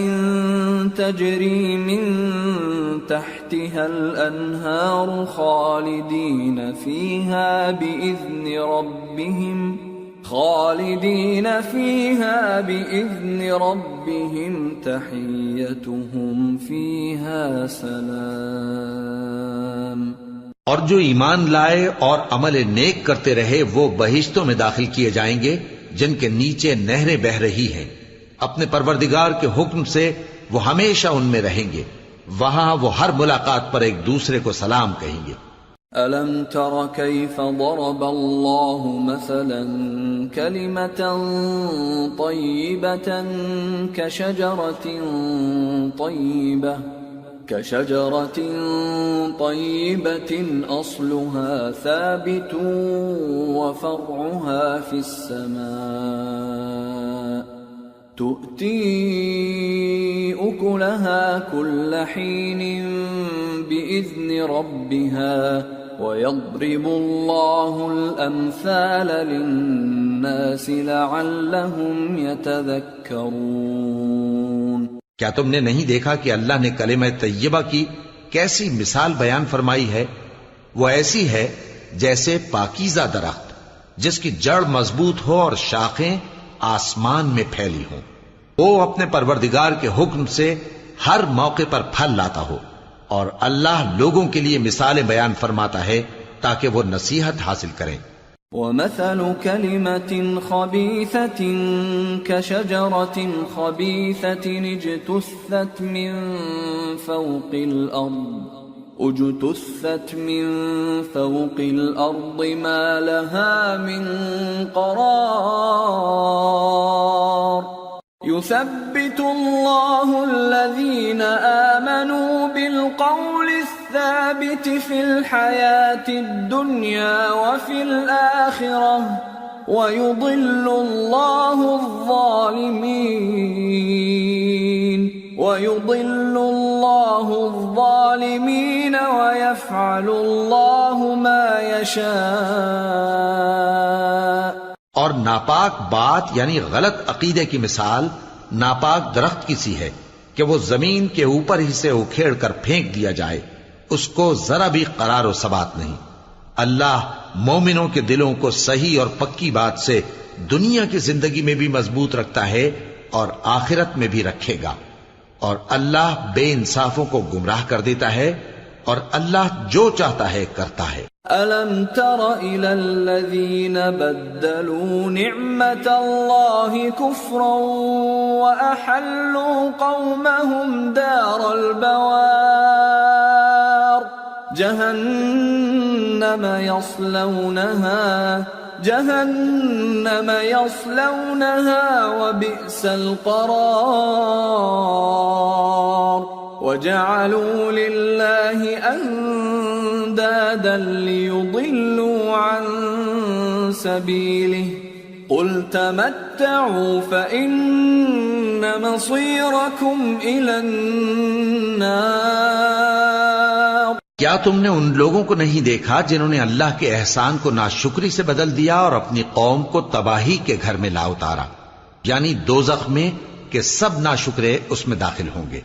تجری من تحتها الانہار خالدین فیہا بإذن ربهم تحیتهم فیہا سلام۔ اور جو ایمان لائے اور عمل نیک کرتے رہے وہ بہشتوں میں داخل کیے جائیں گے جن کے نیچے نہریں بہہ رہی ہیں، اپنے پروردگار کے حکم سے وہ ہمیشہ ان میں رہیں گے، وہاں وہ ہر ملاقات پر ایک دوسرے کو سلام کہیں گے۔ أَلَمْ تَرَ كَيْفَ ضَرَبَ اللَّهُ مَثَلًا كَلِمَةً طَيِّبَةً كَشَجَرَةٍ طَيِّبَةٍ أَصْلُهَا ثَابِتٌ وَفَرْعُهَا فِي السَّمَاءِ تُؤْتِي أُكُلَهَا كُلَّ حِينٍ بِإِذْنِ رَبِّهَا وَيَضْرِبُ اللَّهُ الْأَمْثَالَ لِلنَّاسِ لَعَلَّهُمْ يَتَذَكَّرُونَ۔ کیا تم نے نہیں دیکھا کہ اللہ نے کلمہ طیبہ کی کیسی مثال بیان فرمائی ہے؟ وہ ایسی ہے جیسے پاکیزہ درخت جس کی جڑ مضبوط ہو اور شاخیں آسمان میں پھیلی ہوں، وہ اپنے پروردگار کے حکم سے ہر موقع پر پھل لاتا ہو، اور اللہ لوگوں کے لیے مثالیں بیان فرماتا ہے تاکہ وہ نصیحت حاصل کریں۔ ومثل كلمة خبيثة كشجرة خبيثة اجتثت من فوق الأرض ما لها من قرار يثبت الله الذين آمنوا بالقول الثابت في الحياة الدنيا وفي الآخرة ويضل الله الظالمين ويفعل الله ما يشاء. اور ناپاک بات یعنی غلط عقیدے کی مثال ناپاک درخت کی سی ہے کہ وہ زمین کے اوپر ہی سے اکھیڑ کر پھینک دیا جائے، اس کو ذرا بھی قرار و ثبات نہیں. اللہ مومنوں کے دلوں کو صحیح اور پکی بات سے دنیا کی زندگی میں بھی مضبوط رکھتا ہے اور آخرت میں بھی رکھے گا. اور اللہ بے انصافوں کو گمراہ کر دیتا ہے اور اللہ جو چاہتا ہے کرتا ہے. أَلَمْ تَرَ إِلَى الَّذِينَ بَدَّلُوا نِعْمَةَ اللَّهِ كُفْرًا وَأَحَلُّوا قَوْمَهُمْ دَارَ الْبَوَارِ جهنم يصلونها وبئس القرار وجعلوا لله أندادا ليضلوا عن سبيله قل تمتعوا فإن مصيركم إلى النار. کیا تم نے ان لوگوں کو نہیں دیکھا جنہوں نے اللہ کے احسان کو ناشکری سے بدل دیا اور اپنی قوم کو تباہی کے گھر میں لا اتارا، یعنی دوزخ میں کہ سب ناشکرے اس میں داخل ہوں گے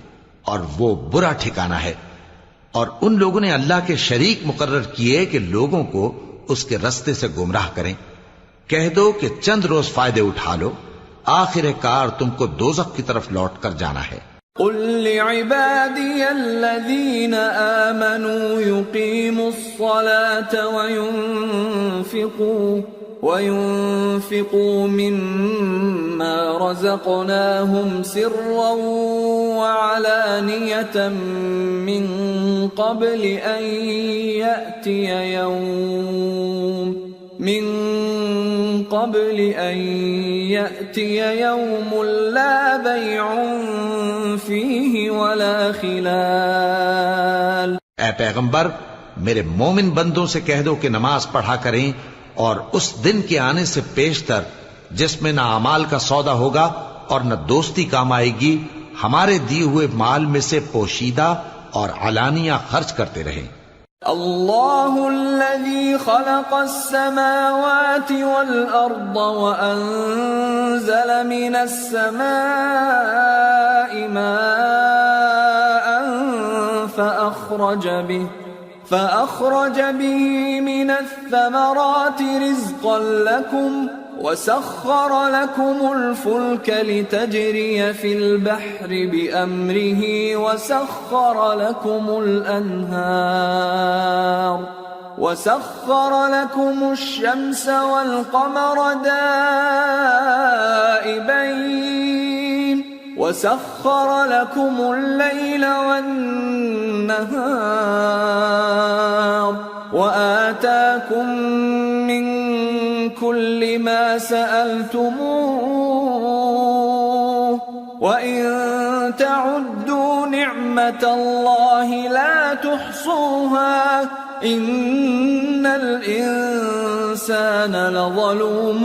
اور وہ برا ٹھکانہ ہے. اور ان لوگوں نے اللہ کے شریک مقرر کیے کہ لوگوں کو اس کے رستے سے گمراہ کریں. کہہ دو کہ چند روز فائدے اٹھا لو، آخر کار تم کو دوزخ کی طرف لوٹ کر جانا ہے. قل لعبادي الذين آمنوا يقيموا الصلاة وينفقوا مما رزقناهم سرا وعلانية من قبل أن يأتي يوم لا بيع فيه ولا خلال. اے پیغمبر میرے مومن بندوں سے کہہ دو کہ نماز پڑھا کریں اور اس دن کے آنے سے پیشتر جس میں نہ اعمال کا سودا ہوگا اور نہ دوستی کام آئے گی، ہمارے دیے ہوئے مال میں سے پوشیدہ اور علانیہ خرچ کرتے رہیں. اللہ الذي خلق السماوات والأرض وأنزل من السماء ماء فأخرج به من الثمرات رزقا لكم وسخر لكم الفلك لتجري في البحر بأمره وسخر لكم الشمس والقمر دائبين وسخر لكم الليل والنهار وآتاكم من كل ما سألتموه وإن تعدوا نعمة الله لا تحصوها إن الإنسان لظلوم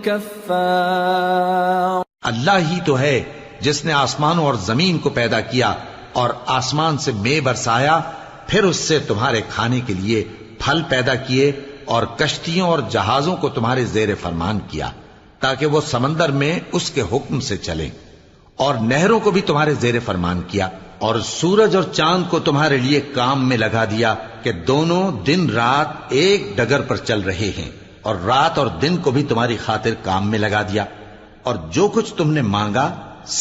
كفار. اللہ ہی تو ہے جس نے آسمانوں اور زمین کو پیدا کیا اور آسمان سے مے برسایا، پھر اس سے تمہارے کھانے کے لیے پھل پیدا کیے اور کشتیوں اور جہازوں کو تمہارے زیر فرمان کیا تاکہ وہ سمندر میں اس کے حکم سے چلیں، اور نہروں کو بھی تمہارے زیر فرمان کیا، اور سورج اور چاند کو تمہارے لیے کام میں لگا دیا کہ دونوں دن رات ایک ڈگر پر چل رہے ہیں، اور رات اور دن کو بھی تمہاری خاطر کام میں لگا دیا، اور جو کچھ تم نے مانگا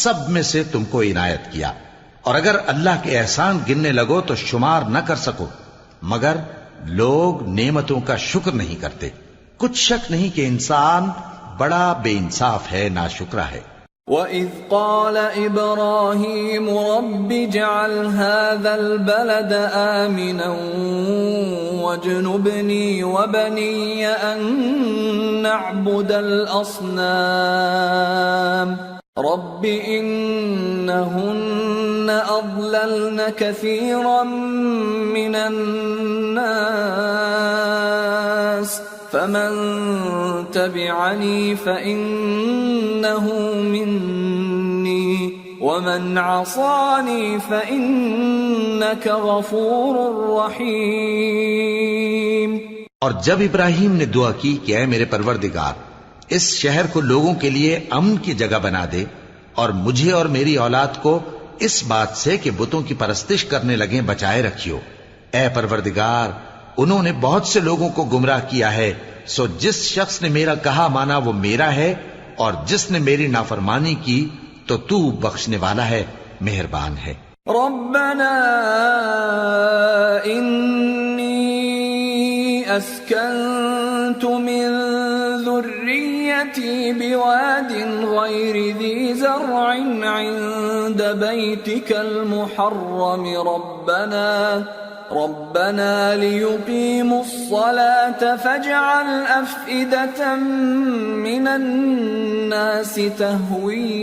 سب میں سے تم کو عنایت کیا. اور اگر اللہ کے احسان گننے لگو تو شمار نہ کر سکو، مگر لوگ نعمتوں کا شکر نہیں کرتے. کچھ شک نہیں کہ انسان بڑا بے انصاف ہے، ناشکرا ہے. وَإِذْ قَالَ إِبْرَاهِيمُ رَبِّ اجْعَلْ هَذَا الْبَلَدَ آمِنًا وَاجْنُبْنِي وَبَنِيَّ أَن نَّعْبُدَ الْأَصْنَامَ رَبِّ إِنَّهُنَّ أَضْلَلْنَ كَثِيرًا مِّنَ النَّاسِ فَمَن تَبِعَنِي فَإِنَّهُ مِنِّي وَمَنْ عَصَانِي فَإِنَّكَ غَفُورٌ رَّحِيمٌ. اور جب ابراہیم نے دعا کی کہ اے میرے پروردگار، اس شہر کو لوگوں کے لیے امن کی جگہ بنا دے اور مجھے اور میری اولاد کو اس بات سے کہ بتوں کی پرستش کرنے لگیں بچائے رکھیو. اے پروردگار، انہوں نے بہت سے لوگوں کو گمراہ کیا ہے، سو جس شخص نے میرا کہا مانا وہ میرا ہے، اور جس نے میری نافرمانی کی تو تو بخشنے والا ہے، مہربان ہے. ربنا انی اسکنت من ذریتی بواد غیر ذی زرع عند بیتک المحرم ربنا ليقيموا الصلاة فاجعل أفئدة من الناس تهوي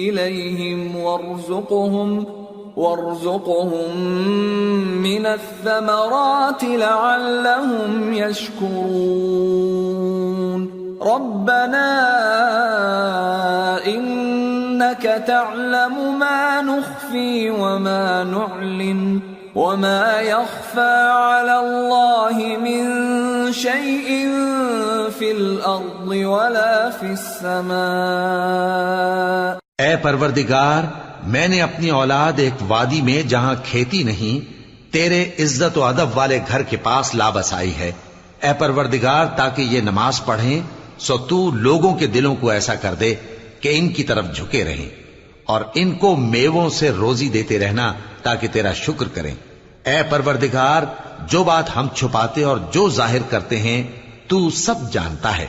إليهم وارزقهم من الثمرات لعلهم يشكرون. ربنا إنك تعلم ما نخفي وما نعلن وما يخفى على الله من شيء في الأرض ولا في السماء. اے پروردگار، میں نے اپنی اولاد ایک وادی میں جہاں کھیتی نہیں تیرے عزت و ادب والے گھر کے پاس لا بسائی ہے. اے پروردگار، تاکہ یہ نماز پڑھیں سو تو لوگوں کے دلوں کو ایسا کر دے کہ ان کی طرف جھکے رہیں، اور ان کو میووں سے روزی دیتے رہنا تاکہ تیرا شکر کریں. اے پروردگار، جو بات ہم چھپاتے اور جو ظاہر کرتے ہیں تو سب جانتا ہے،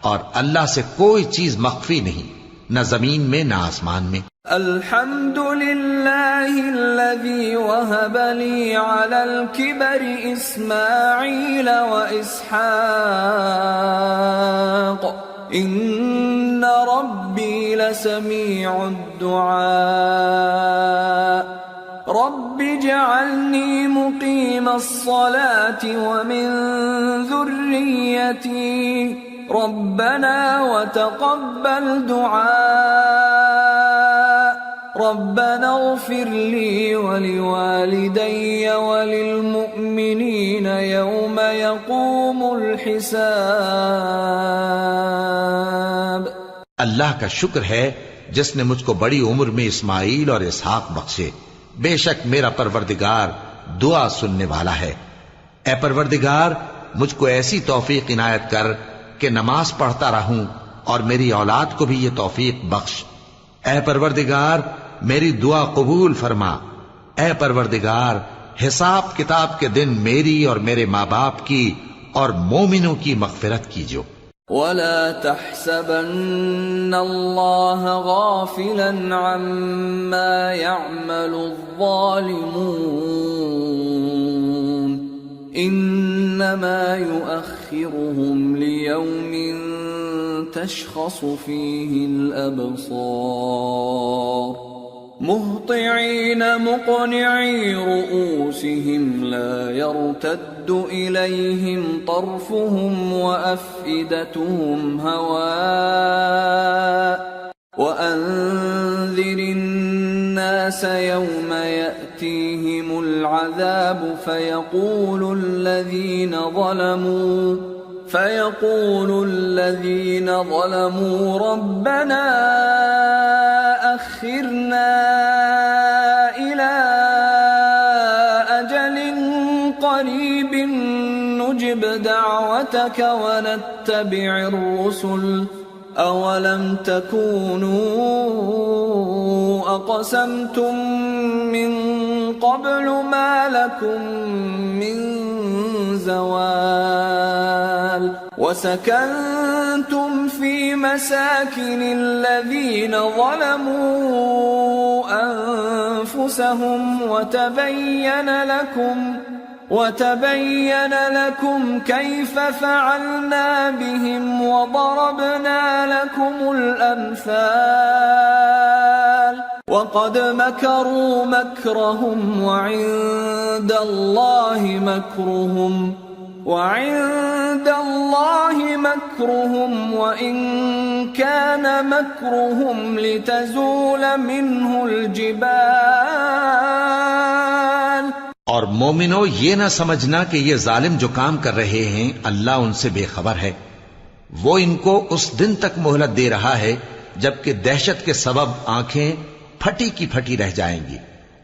اور اللہ سے کوئی چیز مخفی نہیں، نہ زمین میں نہ آسمان میں. الحمد للہ الذی وہب لی علی الکبر اسماعیل و اسحاق ان ربی لسمیع الدعاء. رب اجعلنی مقیم الصلاة ومن ذریتی ربنا وتقبل دعاء. ربنا اغفر لي ولوالدي وللمؤمنين يوم يقوم الحساب. اللہ کا شکر ہے جس نے مجھ کو بڑی عمر میں اسماعیل اور اسحاق بخشے. بے شک میرا پروردگار دعا سننے والا ہے. اے پروردگار، مجھ کو ایسی توفیق عنایت کر کہ نماز پڑھتا رہوں، اور میری اولاد کو بھی یہ توفیق بخش. اے پروردگار، میری دعا قبول فرما. اے پروردگار، حساب کتاب کے دن میری اور میرے ماں باپ کی اور مومنوں کی مغفرت کیجو. ولا تحسبن الله غافلا عما يعمل الظالمون انما يؤخرهم ليوم تشخص فيه الابصار مهطعين مقنعي رؤوسهم لا يرتد إليهم طرفهم وأفئدتهم هواء. وأنذر الناس يوم يأتيهم العذاب فيقول الذين ظلموا ربنا أخرنا إلى أجل قريب نجب دعوتك ونتبع الرسل أولم تكونوا أقسمتم من قبل ما لكم من زوال وسكنتم في مساكن الذين ظلموا أنفسهم وتبين لكم كيف فعلنا بهم وضربنا لكم الأمثال وقد مكروا مكرهم وعند الله مكرهم وإن كان مكرهم لتزول منه الجبال. اور مومنو، یہ نہ سمجھنا کہ یہ ظالم جو کام کر رہے ہیں اللہ ان سے بے خبر ہے. وہ ان کو اس دن تک مہلت دے رہا ہے جبکہ دہشت کے سبب آنکھیں پھٹی کی پھٹی رہ جائیں گی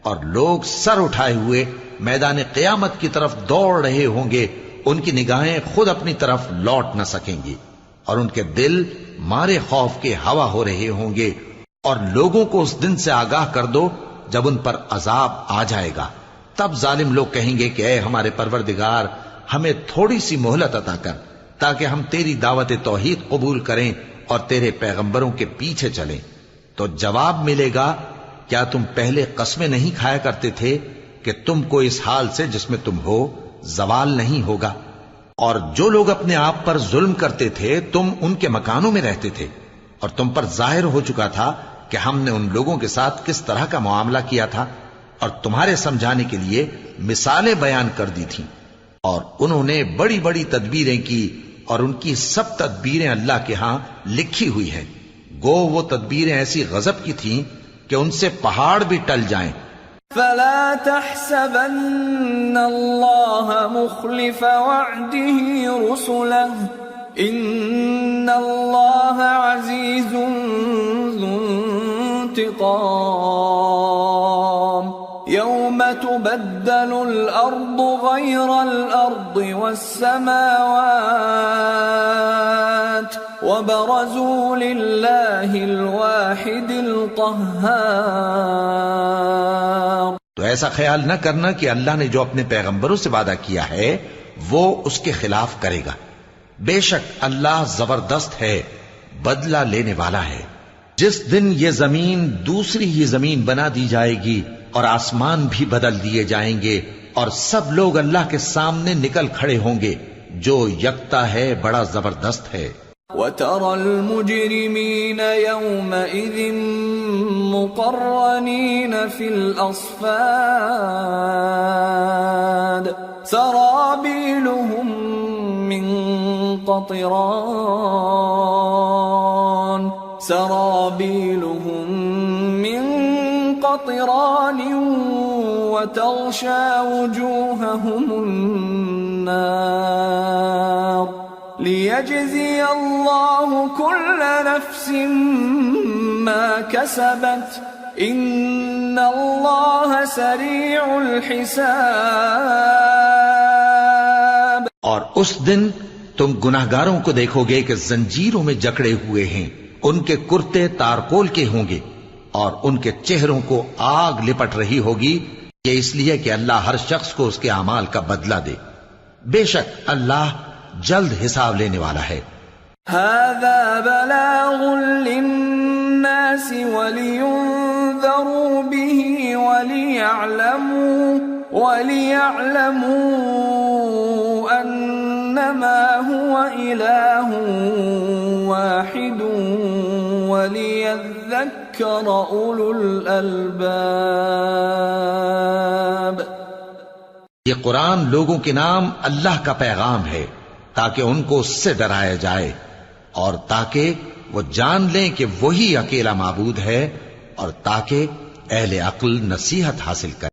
اور لوگ سر اٹھائے ہوئے میدان قیامت کی طرف دوڑ رہے ہوں گے. ان کی نگاہیں خود اپنی طرف لوٹ نہ سکیں گی اور ان کے دل مارے خوف کے ہوا ہو رہے ہوں گے. اور لوگوں کو اس دن سے آگاہ کر دو جب ان پر عذاب آ جائے گا. تب ظالم لوگ کہیں گے کہ اے ہمارے پروردگار، ہمیں تھوڑی سی مہلت عطا کر تاکہ ہم تیری دعوت توحید قبول کریں اور تیرے پیغمبروں کے پیچھے چلیں. تو جواب ملے گا، کیا تم پہلے قسمیں نہیں کھایا کرتے تھے کہ تم کو اس حال سے جس میں تم ہو زوال نہیں ہوگا؟ اور جو لوگ اپنے آپ پر ظلم کرتے تھے تم ان کے مکانوں میں رہتے تھے اور تم پر ظاہر ہو چکا تھا کہ ہم نے ان لوگوں کے ساتھ کس طرح کا معاملہ کیا تھا اور تمہارے سمجھانے کے لیے مثالیں بیان کر دی تھیں. اور انہوں نے بڑی بڑی تدبیریں کی اور ان کی سب تدبیریں اللہ کے ہاں لکھی ہوئی ہیں. گو وہ تدبیریں ایسی غضب کی تھیں کہ ان سے پہاڑ بھی ٹل جائیں. فلا تحسبن الله مخلف وعده رسله ان الله عزيز ذو انتقام يوم تبدل الارض غير الارض والسماوات وبرزوا لله الواحد القهار. تو ایسا خیال نہ کرنا کہ اللہ نے جو اپنے پیغمبروں سے وعدہ کیا ہے وہ اس کے خلاف کرے گا. بے شک اللہ زبردست ہے، بدلہ لینے والا ہے. جس دن یہ زمین دوسری ہی زمین بنا دی جائے گی اور آسمان بھی بدل دیے جائیں گے اور سب لوگ اللہ کے سامنے نکل کھڑے ہوں گے جو یکتا ہے، بڑا زبردست ہے. وَتَرَى الْمُجْرِمِينَ يَوْمَئِذٍ مُقَرَّنِينَ فِي الْأَصْفَادِ سَرَابِيلُهُم مِّن قَطِرَانٍ وَتَغْشَى وُجُوهَهُمُ النَّارُ لِيَجْزِيَ اللَّهُ كُلَّ نَفْسٍ مَا كَسَبَتْ إِنَّ اللَّهَ سَرِيعُ الْحِسَابِ. اور اس دن تم گناہگاروں کو دیکھو گے کہ زنجیروں میں جکڑے ہوئے ہیں، ان کے کرتے تارکول کے ہوں گے اور ان کے چہروں کو آگ لپٹ رہی ہوگی، یہ اس لیے کہ اللہ ہر شخص کو اس کے اعمال کا بدلہ دے. بے شک اللہ جلد حساب لینے والا ہے. هذا بلاغ للناس ولينذروا به وليعلموا أنما هو إله واحد وليذكر أولو الألباب. یہ قرآن لوگوں کے نام اللہ کا پیغام ہے تاکہ ان کو اس سے ڈرایا جائے اور تاکہ وہ جان لیں کہ وہی اکیلا معبود ہے اور تاکہ اہل عقل نصیحت حاصل کریں.